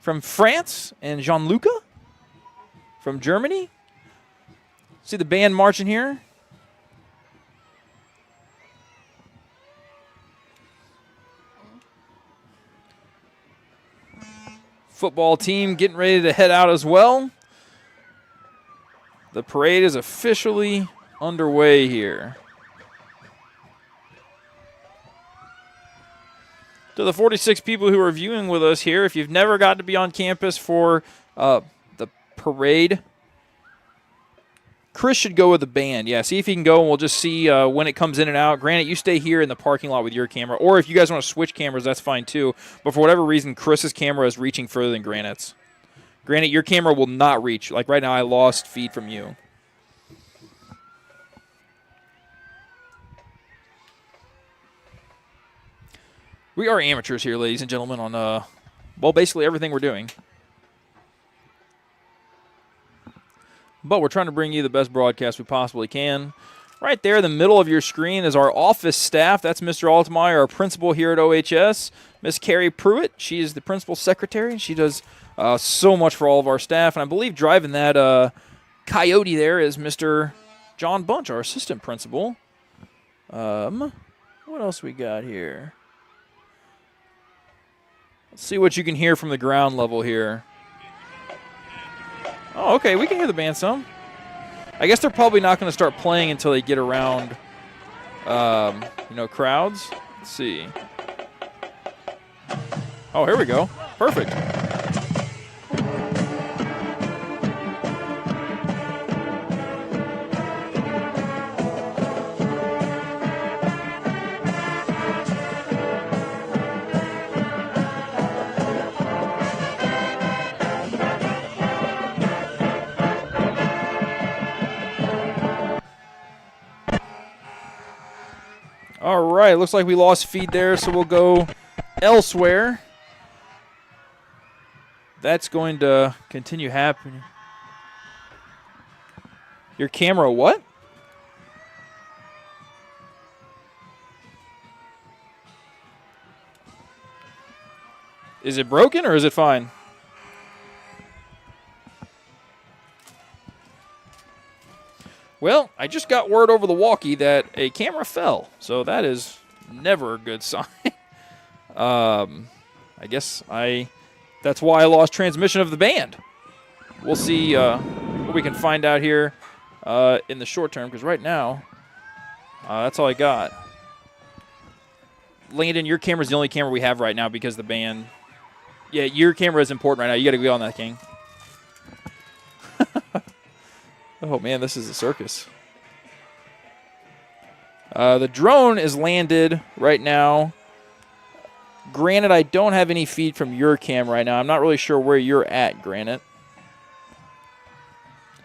from France and Jean-Luca from Germany. See the band marching here. Football team getting ready to head out as well. The parade is officially underway here. To the 46 people who are viewing with us here, if you've never got to be on campus for the parade, Chris should go with the band. Yeah, see if he can go, and we'll just see when it comes in and out. Granted, you stay here in the parking lot with your camera, or if you guys want to switch cameras, that's fine too. But for whatever reason, Chris's camera is reaching further than Granite's. Granite, your camera will not reach. Like right now, I lost feed from you. We are amateurs here, ladies and gentlemen, on, well, basically everything we're doing. But we're trying to bring you the best broadcast we possibly can. Right there in the middle of your screen is our office staff. That's Mr. Altmeyer, our principal here at OHS. Miss Carrie Pruitt, she is the principal secretary, and she does so much for all of our staff. And I believe driving that Coyote there is Mr. John Bunch, our assistant principal. What else we got here? Let's see what you can hear from the ground level here. Oh, okay, we can hear the band some. I guess they're probably not going to start playing until they get around, crowds. Let's see. Oh, here we go. Perfect. All right, looks like we lost feed there, so we'll go elsewhere. That's going to continue happening. Your camera, what? Is it broken or is it fine? Well, I just got word over the walkie that a camera fell, so that is never a good sign. I guess that's why I lost transmission of the band. We'll see what we can find out here in the short term, because right now, that's all I got. Landon, your camera is the only camera we have right now because the band. Yeah, your camera is important right now. You got to go on that, King. Oh, man, this is a circus. The drone is landed right now. Granted, I don't have any feed from your cam right now. I'm not really sure where you're at, Granite.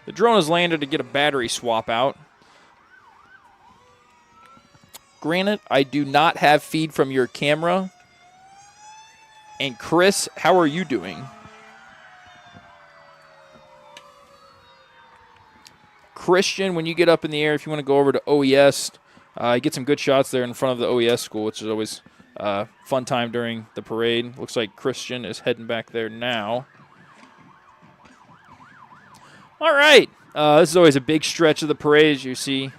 The drone is landed to get a battery swap out. Granite, I do not have feed from your camera. And Chris, how are you doing? Christian, when you get up in the air, if you want to go over to OES, get some good shots there in front of the OES school, which is always a fun time during the parade. Looks like Christian is heading back there now. All right. This is always a big stretch of the parade, as you see.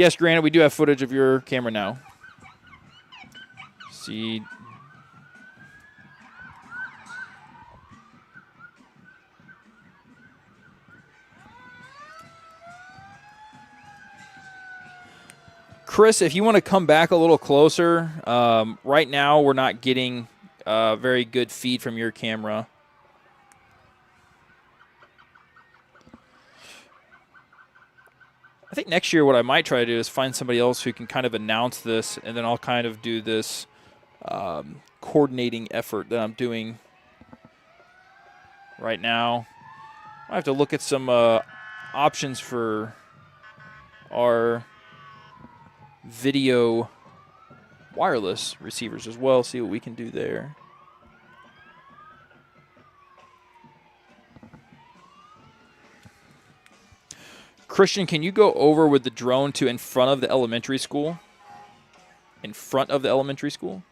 Yes, granted, we do have footage of your camera now. See. Chris, if you want to come back a little closer, right now we're not getting very good feed from your camera. I think next year what I might try to do is find somebody else who can kind of announce this, and then I'll kind of do this coordinating effort that I'm doing right now. I have to look at some options for our video wireless receivers as well, see what we can do there. Christian, can you go over with the drone to in front of the elementary school? In front of the elementary school?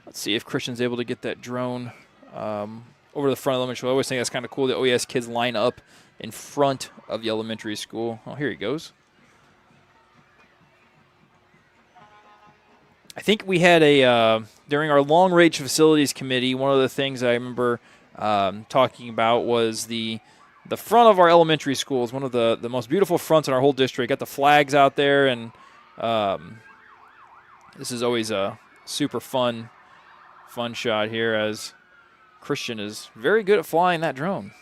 Let's see if Christian's able to get that drone over to the front of the elementary school. I always think that's kind of cool that OES kids line up in front of the elementary school. Oh, here he goes. I think we had during our long-range facilities committee, one of the things I remember talking about was the front of our elementary school is one of the most beautiful fronts in our whole district. Got the flags out there, and this is always a super fun shot here as Christian is very good at flying that drone.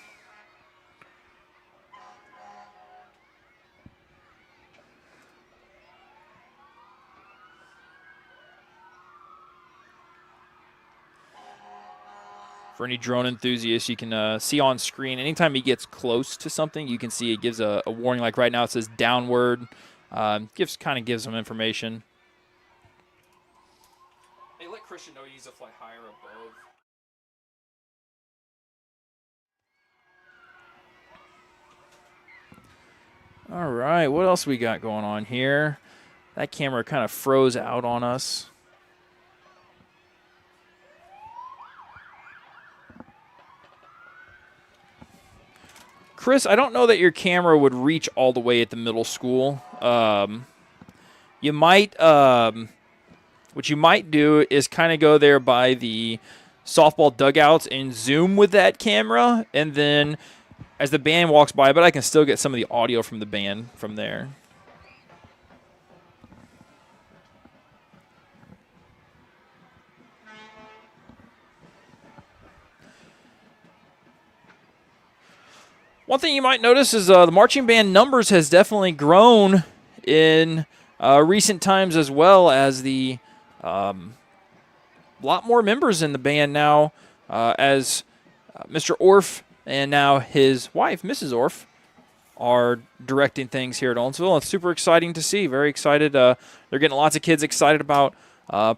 For any drone enthusiasts, you can see on screen, anytime he gets close to something, you can see it gives a warning. Like right now it says downward. Kind of gives some information. Hey, let Christian know he needs to fly higher above. All right, what else we got going on here? That camera kind of froze out on us. Chris, I don't know that your camera would reach all the way at the middle school. You might, what you might do is kind of go there by the softball dugouts and zoom with that camera, and then as the band walks by, but I can still get some of the audio from the band from there. One thing you might notice is the marching band numbers has definitely grown in recent times, as well as the lot more members in the band now, as Mr. Orff and now his wife, Mrs. Orff, are directing things here at Owensville. It's super exciting to see. Very excited. They're getting lots of kids excited about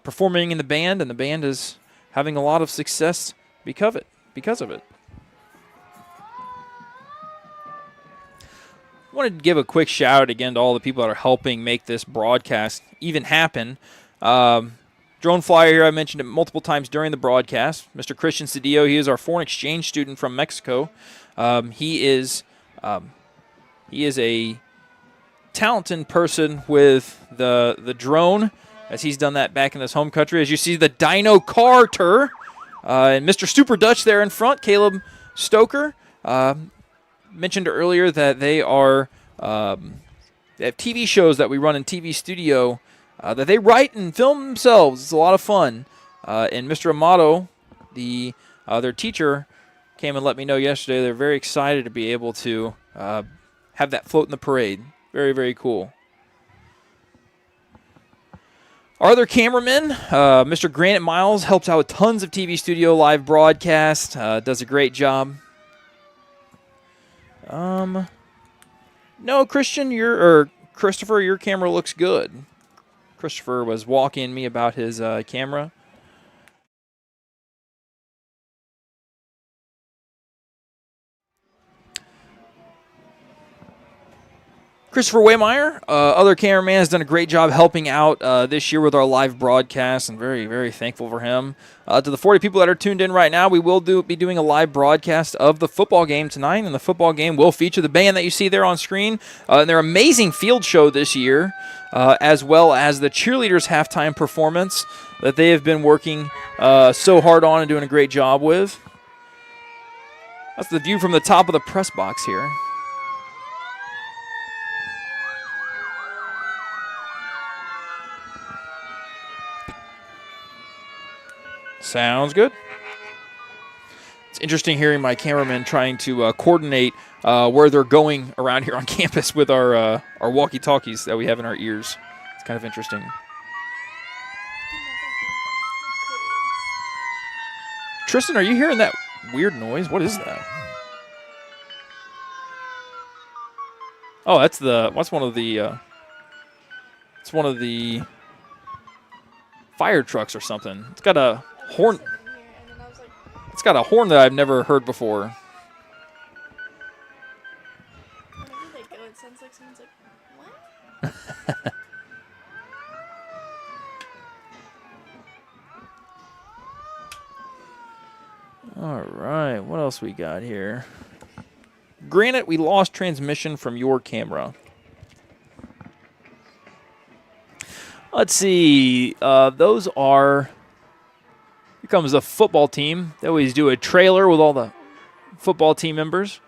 performing in the band, and the band is having a lot of success because of it. I wanted to give a quick shout out again to all the people that are helping make this broadcast even happen. Drone Flyer here, I mentioned it multiple times during the broadcast. Mr. Christian Cedillo, he is our foreign exchange student from Mexico. He is a talented person with the drone, as he's done that back in his home country. As you see the Dino Carter and Mr. Super Dutch there in front, Caleb Stoker. Mentioned earlier that they are they have TV shows that we run in TV studio that they write and film themselves. It's a lot of fun. And Mr. Amato, their teacher, came and let me know yesterday they're very excited to be able to have that float in the parade. Very, very cool. Our other cameraman, Mr. Granite Miles, helps out with tons of TV studio live broadcast. Does a great job. No, Christian, Christopher, your camera looks good. Christopher was walking me about his camera. Christopher Waymeyer, other cameraman, has done a great job helping out this year with our live broadcast, and very, very thankful for him. To the 40 people that are tuned in right now, we will be doing a live broadcast of the football game tonight, and the football game will feature the band that you see there on screen and their amazing field show this year, as well as the cheerleaders' halftime performance that they have been working so hard on and doing a great job with. That's the view from the top of the press box here. Sounds good. It's interesting hearing my cameraman trying to coordinate where they're going around here on campus with our walkie-talkies that we have in our ears. It's kind of interesting. Tristan, are you hearing that weird noise? What is that? Oh, that's one of the it's one of the fire trucks or something. It's got a horn. It's got a horn that I've never heard before. Whenever they go, it sounds like someone's like, what? All right, what else we got here? Granted, we lost transmission from your camera. Let's see. Those are... Here comes the football team. They always do a trailer with all the football team members.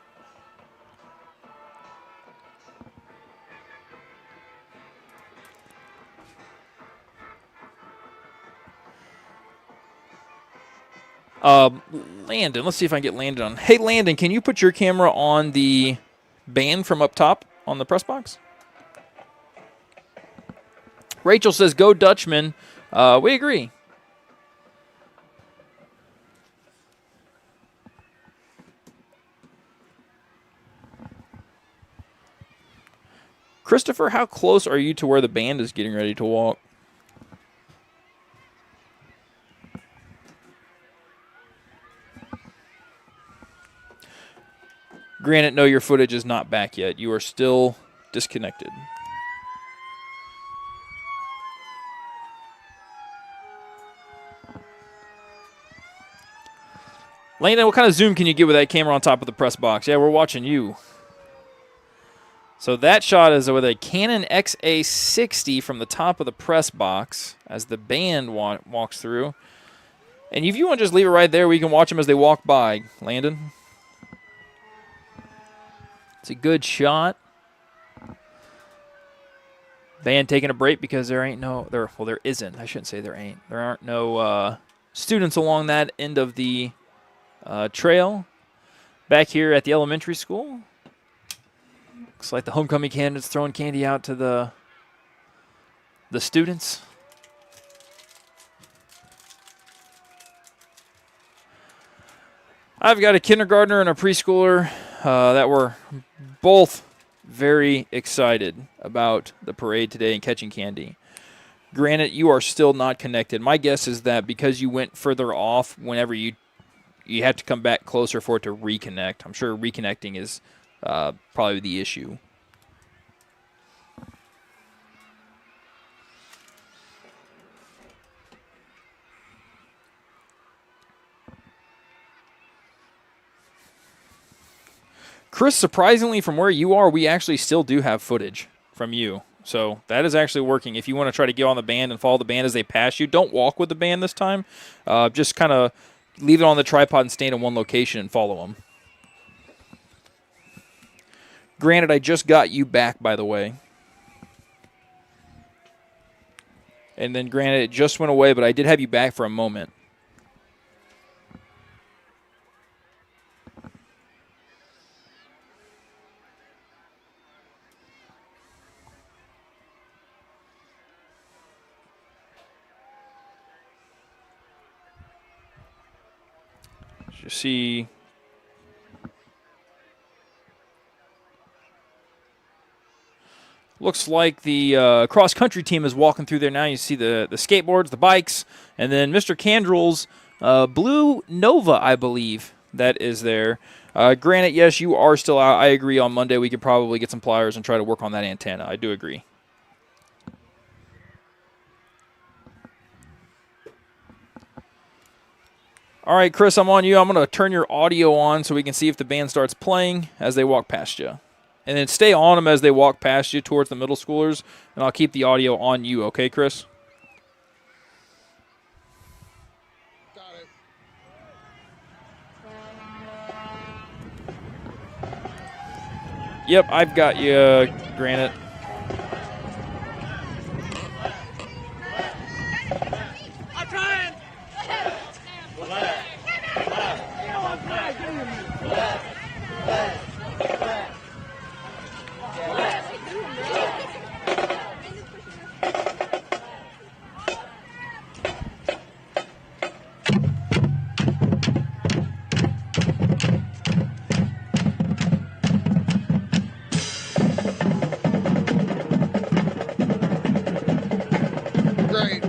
Landon, let's see if I can get Landon on. Hey, Landon, can you put your camera on the band from up top on the press box? Rachel says, go Dutchman. We agree. Christopher, how close are you to where the band is getting ready to walk? Granted, no, your footage is not back yet. You are still disconnected. Landon, what kind of zoom can you get with that camera on top of the press box? Yeah, we're watching you. So that shot is with a Canon XA60 from the top of the press box as the band walks through. And if you want to just leave it right there, we can watch them as they walk by, Landon. It's a good shot. Band taking a break because there ain't no... there isn't. I shouldn't say there ain't. There aren't no students along that end of the trail. Back here at the elementary school. Looks like the homecoming candidates throwing candy out to the students. I've got a kindergartner and a preschooler that were both very excited about the parade today and catching candy. Granted, you are still not connected. My guess is that because you went further off, whenever you have to come back closer for it to reconnect. I'm sure reconnecting is probably the issue. Chris, surprisingly, from where you are, we actually still do have footage from you. So that is actually working. If you want to try to get on the band and follow the band as they pass you, don't walk with the band this time. Just kind of leave it on the tripod and stand in one location and follow them. Granted, I just got you back, by the way. And then, granted, it just went away, but I did have you back for a moment. You see, looks like the cross-country team is walking through there now. You see the skateboards, the bikes, and then Mr. Candrell's blue Nova, I believe, that is there. Granted, yes, you are still out. I agree. On Monday, we could probably get some pliers and try to work on that antenna. I do agree. All right, Chris, I'm on you. I'm going to turn your audio on so we can see if the band starts playing as they walk past you. And then stay on them as they walk past you towards the middle schoolers, and I'll keep the audio on you, okay, Chris? Got it. Yep, I've got you, Granite. I'm trying! Great.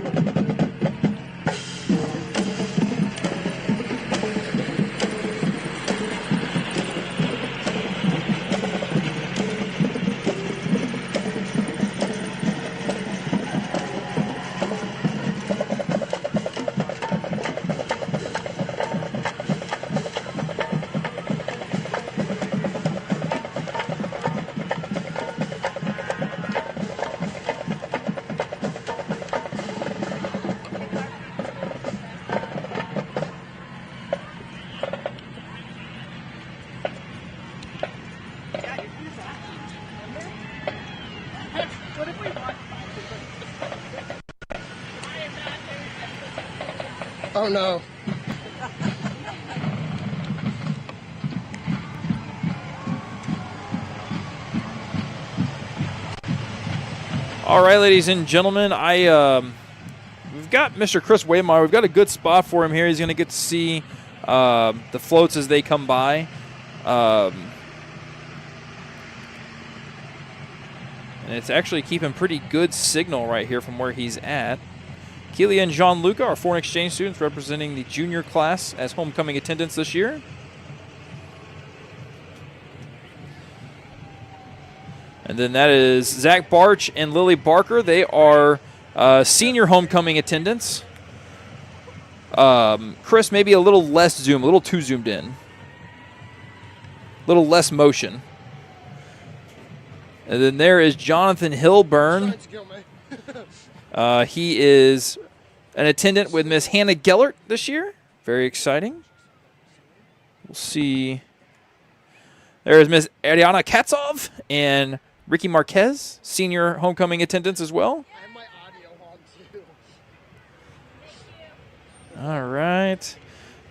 Oh no. All right, ladies and gentlemen, we've got Mr. Chris Waymeyer. We've got a good spot for him here. He's going to get to see the floats as they come by. And it's actually keeping pretty good signal right here from where he's at. Keely and Jean-Luca are foreign exchange students representing the junior class as homecoming attendants this year. And then that is Zach Barch and Lily Barker. They are senior homecoming attendants. Chris, maybe a little less zoom, a little too zoomed in. A little less motion. And then there is Jonathan Hilburn. He is an attendant with Miss Hannah Gellert this year. Very exciting. We'll see. There is Miss Ariana Katsov and Ricky Marquez, senior homecoming attendants as well. All right.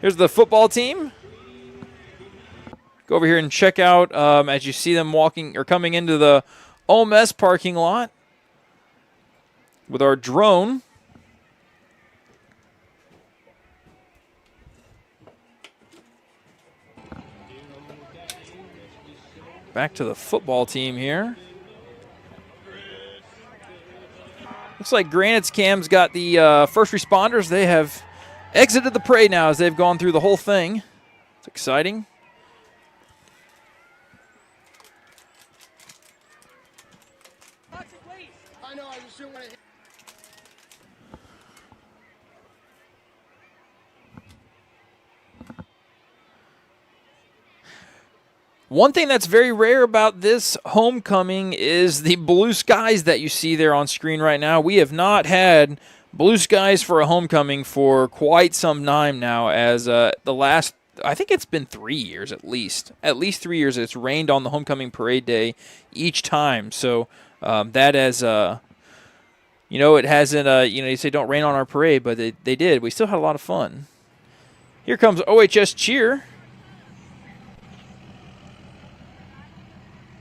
Here's the football team. Go over here and check out as you see them walking or coming into the OMS parking lot with our drone. Back to the football team here. Looks like Granite's Cam's got the first responders. They have exited the parade now as they've gone through the whole thing. It's exciting. I know, I just didn't want to. One thing that's very rare about this homecoming is the blue skies that you see there on screen right now. We have not had blue skies for a homecoming for quite some time now, as the last, I think it's been 3 years at least. At least 3 years it's rained on the homecoming parade day each time. So that has, you know, it hasn't, you know, you say don't rain on our parade, but they did. We still had a lot of fun. Here comes OHS Cheer.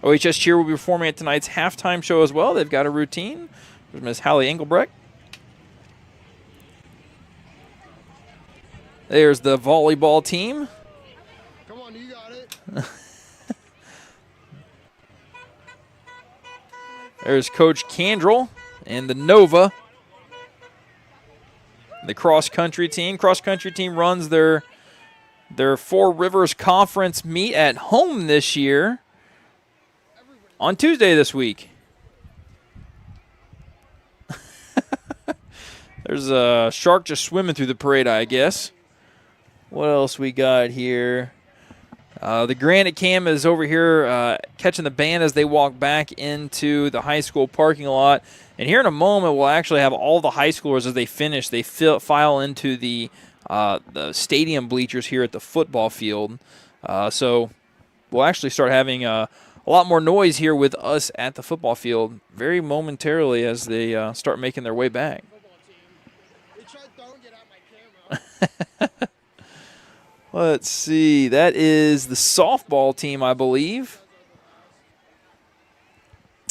OHS Cheer will be performing at tonight's halftime show as well. They've got a routine. There's Miss Hallie Engelbrecht. There's the volleyball team. Come on, you got it. There's Coach Candrell and the Nova. The cross-country team. Cross-country team runs their their Four Rivers Conference meet at home this year on Tuesday this week. There's a shark just swimming through the parade, I guess. What else we got here? The Granite Cam is over here catching the band as they walk back into the high school parking lot. And here in a moment, we'll actually have all the high schoolers as they finish. They file into the stadium bleachers here at the football field. So we'll actually start having a lot more noise here with us at the football field very momentarily as they start making their way back. Let's see. That is the softball team, I believe.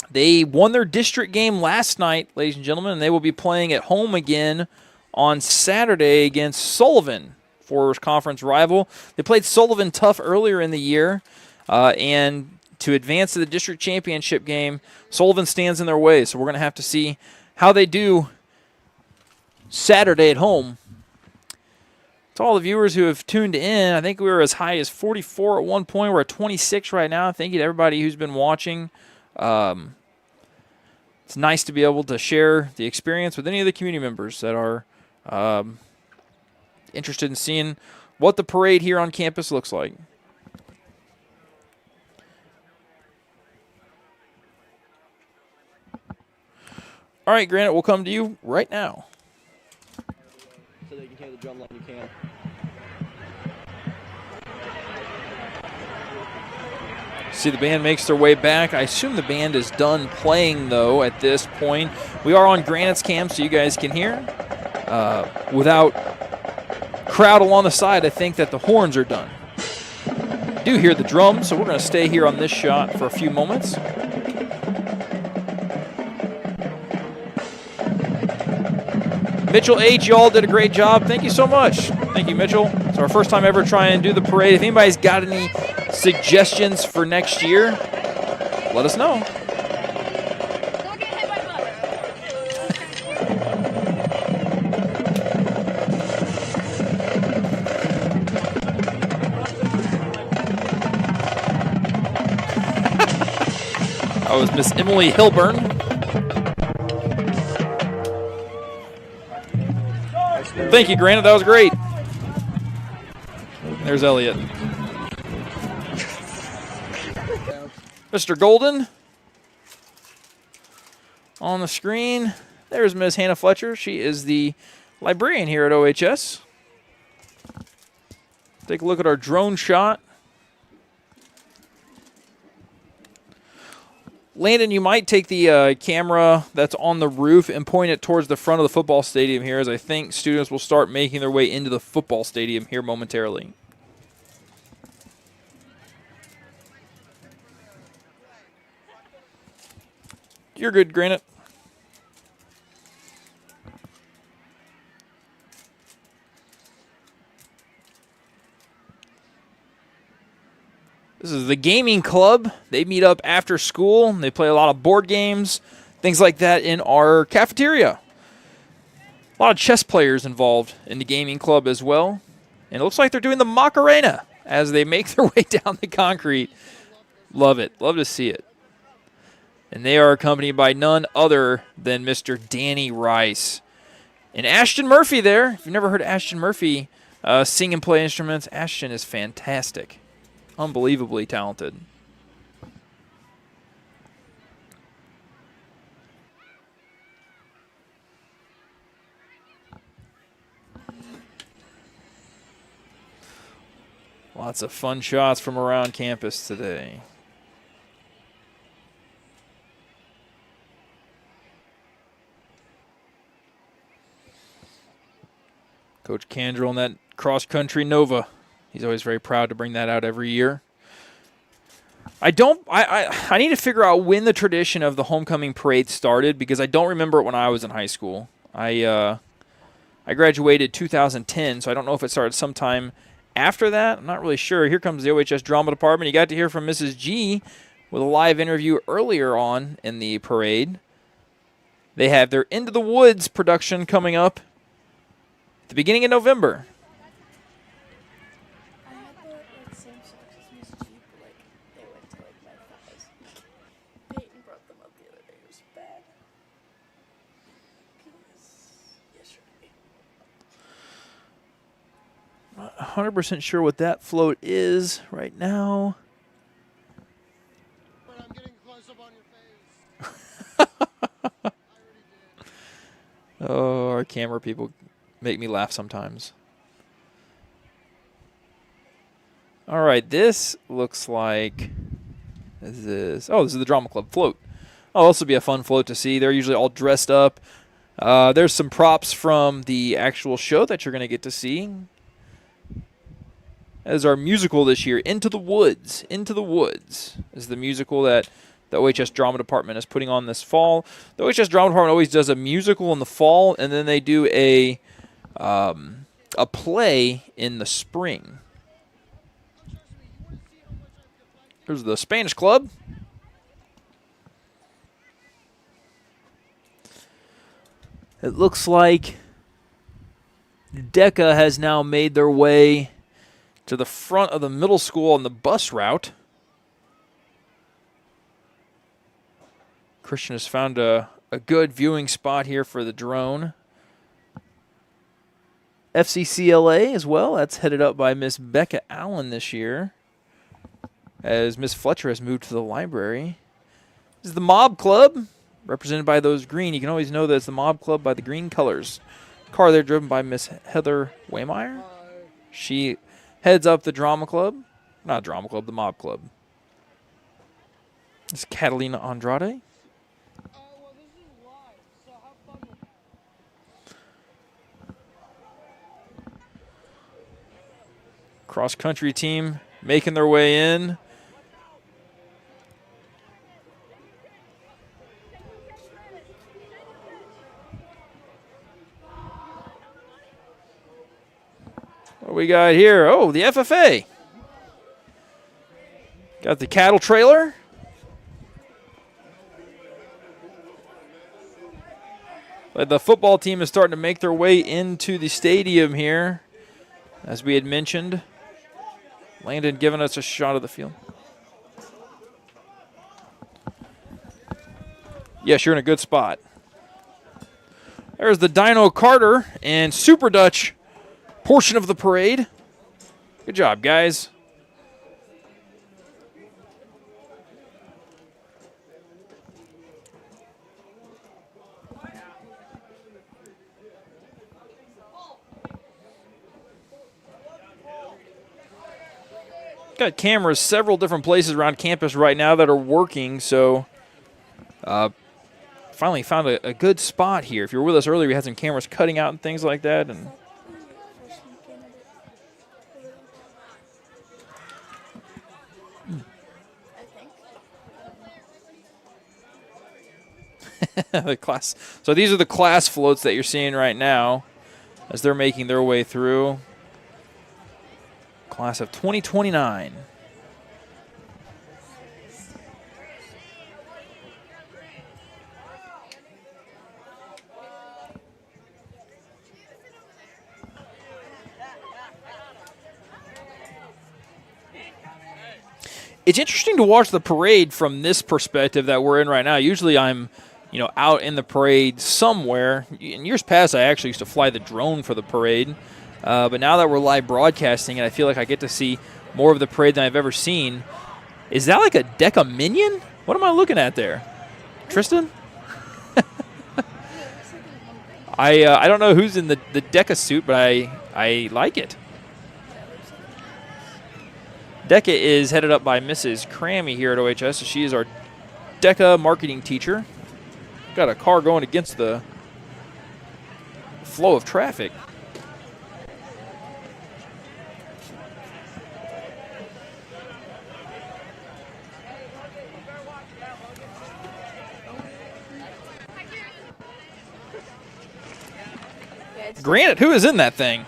They won their district game last night, ladies and gentlemen, and they will be playing at home again on Saturday against Sullivan, Four Rivers Conference rival. They played Sullivan tough earlier in the year, and to advance to the district championship game, Sullivan stands in their way. So we're going to have to see how they do Saturday at home. To all the viewers who have tuned in, I think we were as high as 44 at one point. We're at 26 right now. Thank you to everybody who's been watching. It's nice to be able to share the experience with any of the community members that are interested in seeing what the parade here on campus looks like. All right, Granite, we'll come to you right now. So that you can hear the drum line, you can. See, the band makes their way back. I assume the band is done playing, though, at this point. We are on Granite's cam, so you guys can hear. Without crowd along the side, I think that the horns are done. I do hear the drums, so we're going to stay here on this shot for a few moments. Mitchell H., y'all did a great job. Thank you so much. Thank you, Mitchell. It's our first time ever trying to do the parade. If anybody's got any suggestions for next year, let us know. That was Miss Emily Hilburn. Thank you, Granite. That was great. There's Elliot. Mr. Golden on the screen. There's Ms. Hannah Fletcher. She is the librarian here at OHS. Take a look at our drone shot. Landon, you might take the camera that's on the roof and point it towards the front of the football stadium here, as I think students will start making their way into the football stadium here momentarily. You're good, Granite. This is the gaming club. They meet up after school. They play a lot of board games, things like that in our cafeteria. A lot of chess players involved in the gaming club as well. And it looks like they're doing the Macarena as they make their way down the concrete. Love it. Love to see it. And they are accompanied by none other than Mr. Danny Rice. And Ashton Murphy there. If you've never heard Ashton Murphy sing and play instruments, Ashton is fantastic. Unbelievably talented. Lots of fun shots from around campus today. Coach Candrell in that cross-country Nova. He's always very proud to bring that out every year. I need to figure out when the tradition of the homecoming parade started, because I don't remember it when I was in high school. I graduated 2010, so I don't know if it started sometime after that. I'm not really sure. Here comes the OHS Drama Department. You got to hear from Mrs. G with a live interview earlier on in the parade. They have their Into the Woods production coming up at the beginning of November. I 100% sure what that float is right now. But I'm getting close up on your face. Oh, our camera people make me laugh sometimes. All right, this looks like this is the Drama Club float. Oh, this will be a fun float to see. They're usually all dressed up. There's some props from the actual show that you're going to get to see. As our musical this year, Into the Woods. Into the Woods is the musical that the OHS Drama Department is putting on this fall. The OHS Drama Department always does a musical in the fall, and then they do a play in the spring. Here's the Spanish Club. It looks like DECA has now made their way to the front of the middle school on the bus route. Christian has found a good viewing spot here for the drone. FCCLA as well. That's headed up by Miss Becca Allen this year, as Miss Fletcher has moved to the library. This is the Mob Club, represented by those green. You can always know that it's the Mob Club by the green colors. Car there driven by Miss Heather Waymeyer. She heads up the Drama Club. Not Drama Club, the Mob Club. It's Catalina Andrade. Cross-country team making their way in. What we got here? Oh, the FFA. Got the cattle trailer. But the football team is starting to make their way into the stadium here, as we had mentioned. Landon giving us a shot of the field. Yes, you're in a good spot. There's the Dino Carter and Super Dutch portion of the parade. Good job, guys. Got cameras several different places around campus right now that are working, so finally found a good spot here. If you were with us earlier, we had some cameras cutting out and things like that. And the class. So these are the class floats that you're seeing right now as they're making their way through. Class of 2029. It's interesting to watch the parade from this perspective that we're in right now. Usually I'm, out in the parade somewhere. In years past, I actually used to fly the drone for the parade. But now that we're live broadcasting and I feel like I get to see more of the parade than I've ever seen. Is that like a DECA minion? What am I looking at there? Tristan? I don't know who's in the DECA suit, but I like it. DECA is headed up by Mrs. Crammy here at OHS. So she is our DECA marketing teacher. Got a car going against the flow of traffic. Granted, who is in that thing?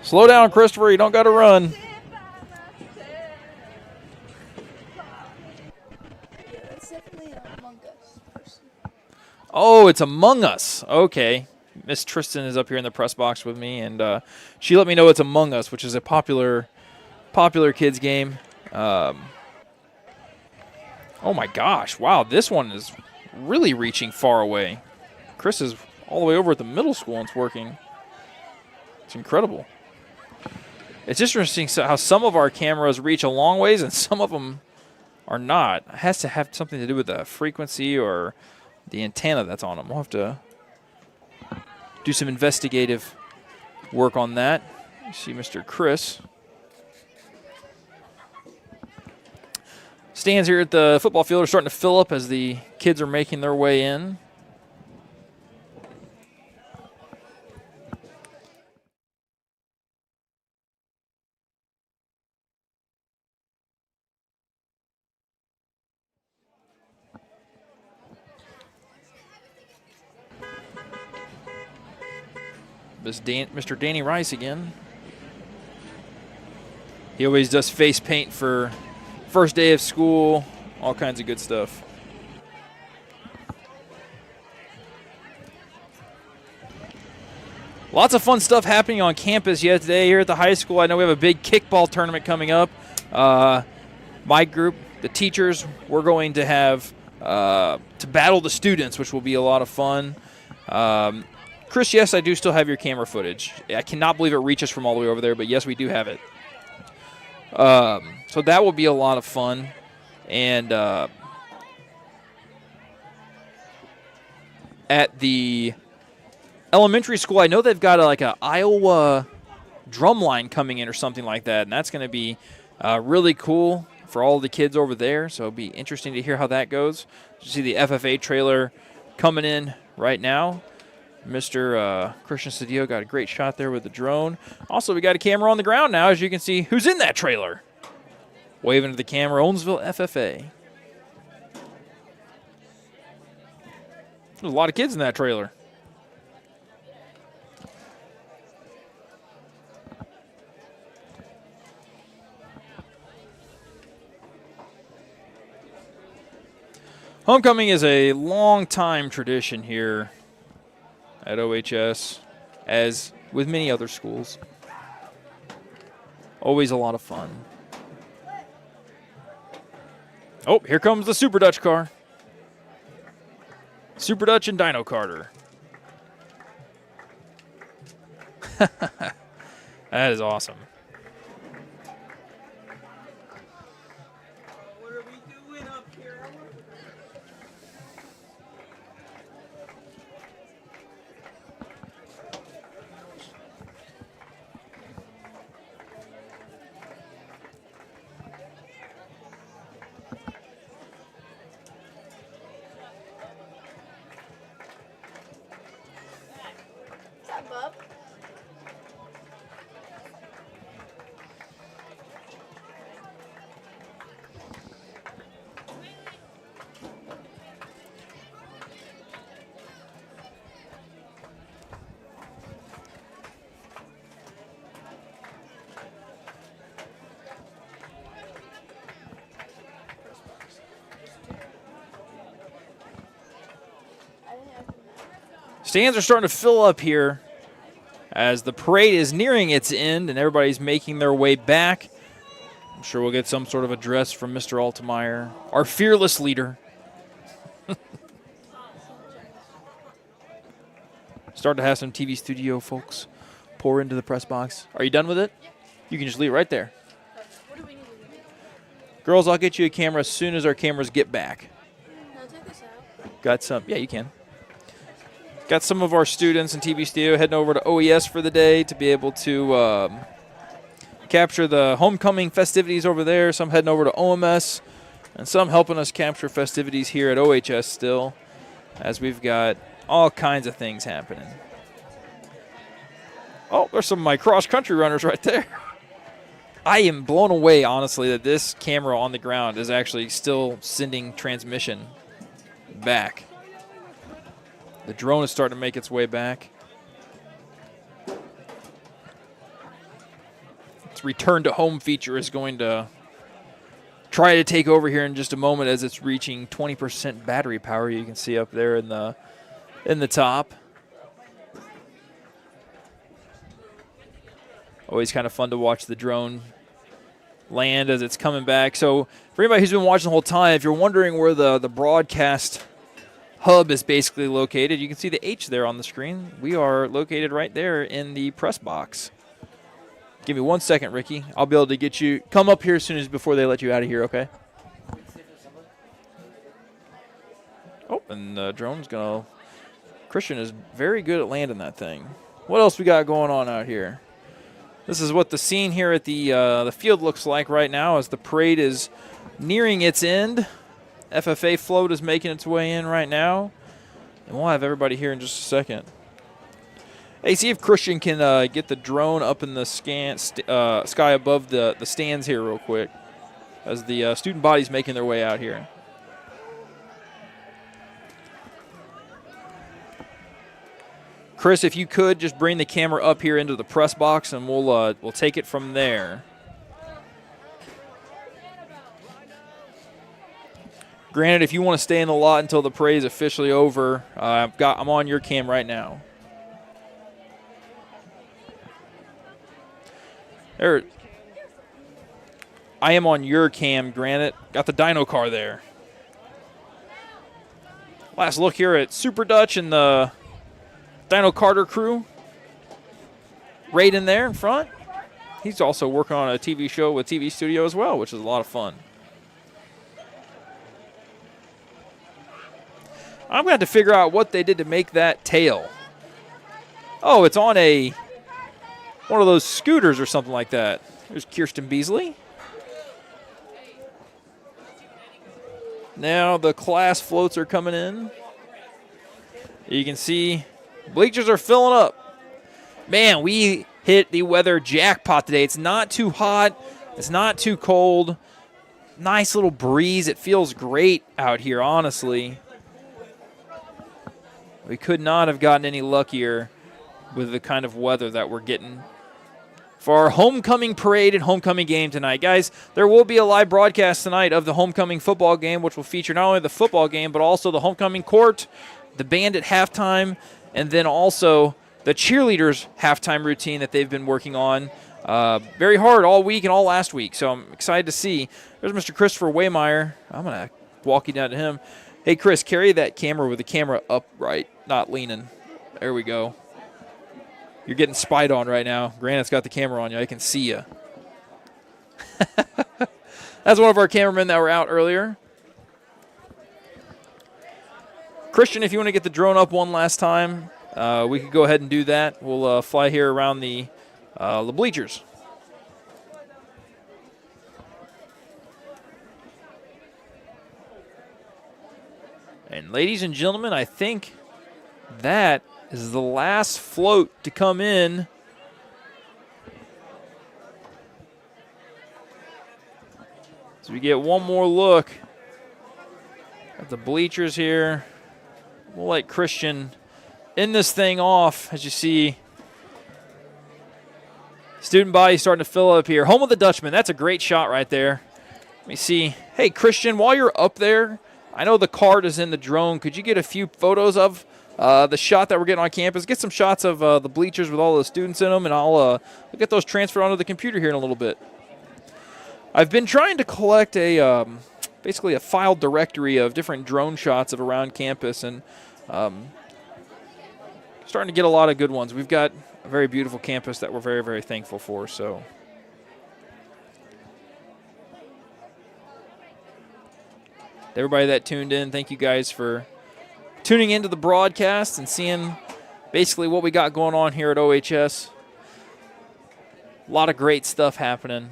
Slow down, Christopher. You don't got to run. Yeah, that's definitely Among Us person. Oh, it's Among Us. Okay. Miss Tristan is up here in the press box with me, and she let me know it's Among Us, which is a popular kids game. Oh, my gosh. Wow, this one is really reaching far away. Chris is all the way over at the middle school and it's working. It's incredible. It's interesting how some of our cameras reach a long ways and some of them are not. It has to have something to do with the frequency or the antenna that's on them. We'll have to do some investigative work on that. You see Mr. Chris. Stands here at the football field are starting to fill up as the kids are making their way in. Mr. Danny Rice again. He always does face paint for first day of school, all kinds of good stuff. Lots of fun stuff happening on campus yet today here at the high school. I know we have a big kickball tournament coming up. My group, the teachers, we're going to have to battle the students, which will be a lot of fun. Chris, yes, I do still have your camera footage. I cannot believe it reaches from all the way over there, but yes, we do have it. So that will be a lot of fun. And at the elementary school, I know they've got like a Iowa drum line coming in or something like that, and that's going to be really cool for all the kids over there. So it'll be interesting to hear how that goes. You see the FFA trailer coming in right now. Mr. Christian Cedillo got a great shot there with the drone. Also, we got a camera on the ground now, as you can see who's in that trailer. Waving to the camera, Owensville FFA. There's a lot of kids in that trailer. Homecoming is a long-time tradition here at OHS, as with many other schools. Always a lot of fun. Oh, here comes the Super Dutch car. Super Dutch and Dino Carter. That is awesome. Stands are starting to fill up here as the parade is nearing its end and everybody's making their way back. I'm sure we'll get some sort of address from Mr. Altemeyer, our fearless leader. Start to have some TV studio folks pour into the press box. Are you done with it? You can just leave it right there. Girls, I'll get you a camera as soon as our cameras get back. Got some? Yeah, you can. Got some of our students in TV studio heading over to OES for the day to be able to capture the homecoming festivities over there. Some heading over to OMS, and some helping us capture festivities here at OHS still, as we've got all kinds of things happening. Oh, there's some of my cross-country runners right there. I am blown away, honestly, that this camera on the ground is actually still sending transmission back. The drone is starting to make its way back. Its return to home feature is going to try to take over here in just a moment as it's reaching 20% battery power. You can see up there in the top. Always kind of fun to watch the drone land as it's coming back. So for anybody who's been watching the whole time, if you're wondering where the broadcast hub is basically located. You can see the H there on the screen. We are located right there in the press box. Give me 1 second, Ricky. I'll be able to get you. Come up here as soon as before they let you out of here, okay? Oh, and the drone's going to. Christian is very good at landing that thing. What else we got going on out here? This is what the scene here at the field looks like right now as the parade is nearing its end. FFA float is making its way in right now. And we'll have everybody here in just a second. Hey, see if Christian can get the drone up in the sky above the stands here real quick as the student body's making their way out here. Chris, if you could just bring the camera up here into the press box, and we'll take it from there. Granted, if you want to stay in the lot until the parade is officially over, I'm on your cam right now. There, I am on your cam, Granite. Got the dyno car there. Last look here at Super Dutch and the Dino Carter crew. Right in there in front. He's also working on a TV show with TV Studio as well, which is a lot of fun. I'm going to have to figure out what they did to make that tail. Oh, it's on one of those scooters or something like that. There's Kirsten Beasley. Now the class floats are coming in. You can see bleachers are filling up. Man, we hit the weather jackpot today. It's not too hot. It's not too cold. Nice little breeze. It feels great out here, honestly. We could not have gotten any luckier with the kind of weather that we're getting for our homecoming parade and homecoming game tonight. Guys, there will be a live broadcast tonight of the homecoming football game, which will feature not only the football game, but also the homecoming court, the band at halftime, and then also the cheerleaders' halftime routine that they've been working on very hard all week and all last week. So I'm excited to see. There's Mr. Christopher Waymeyer. I'm going to walk you down to him. Hey, Chris, carry that camera with the camera upright, not leaning. There we go. You're getting spied on right now. Granite's got the camera on you. I can see you. That's one of our cameramen that were out earlier. Christian, if you want to get the drone up one last time, we could go ahead and do that. We'll fly here around the bleachers. And ladies and gentlemen, I think that is the last float to come in. So we get one more look at the bleachers here. We'll let Christian end this thing off. As you see, student body starting to fill up here. Home of the Dutchman. That's a great shot right there. Let me see. Hey, Christian, while you're up there, I know the card is in the drone. Could you get a few photos of the shot that we're getting on campus? Get some shots of the bleachers with all the students in them, and I'll get those transferred onto the computer here in a little bit. I've been trying to collect basically a file directory of different drone shots of around campus, and starting to get a lot of good ones. We've got a very beautiful campus that we're very, very thankful for. So. Everybody that tuned in, thank you guys for tuning into the broadcast and seeing basically what we got going on here at OHS. A lot of great stuff happening.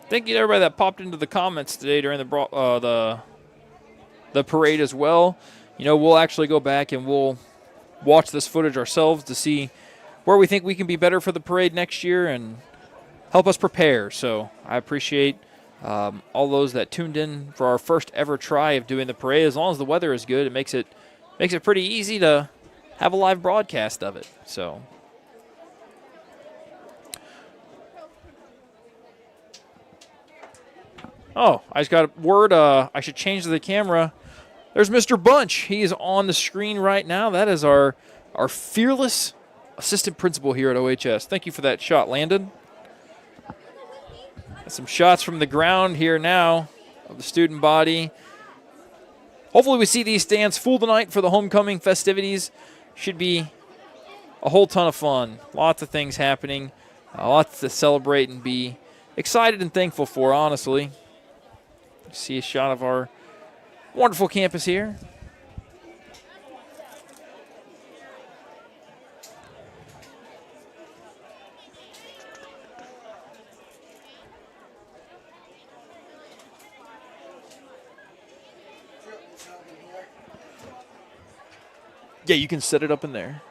Thank you to everybody that popped into the comments today during the parade as well. You know, we'll actually go back and we'll watch this footage ourselves to see where we think we can be better for the parade next year and help us prepare. So I appreciate all those that tuned in for our first ever try of doing the parade. As long as the weather is good, it makes it pretty easy to have a live broadcast of it. So. Oh, I just got a word. I should change the camera There's Mr. Bunch. He is on the screen right now. That is our fearless assistant principal here at OHS. Thank you for that shot, Landon. Got some shots from the ground here now of the student body. Hopefully we see these stands full tonight for the homecoming festivities. Should be a whole ton of fun. Lots of things happening. Lots to celebrate and be excited and thankful for, honestly. See a shot of our wonderful campus here. Yeah, you can set it up in there.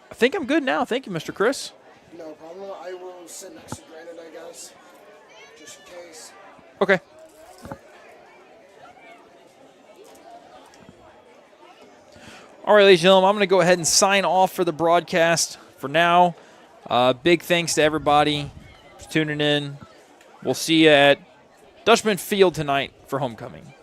I think I'm good now. Thank you, Mr. Chris. No problem. I will sit next to Granite, I guess, just in case. Okay. All right, ladies and gentlemen, I'm going to go ahead and sign off for the broadcast for now. Big thanks to everybody for tuning in. We'll see you at Dutchman Field tonight for homecoming.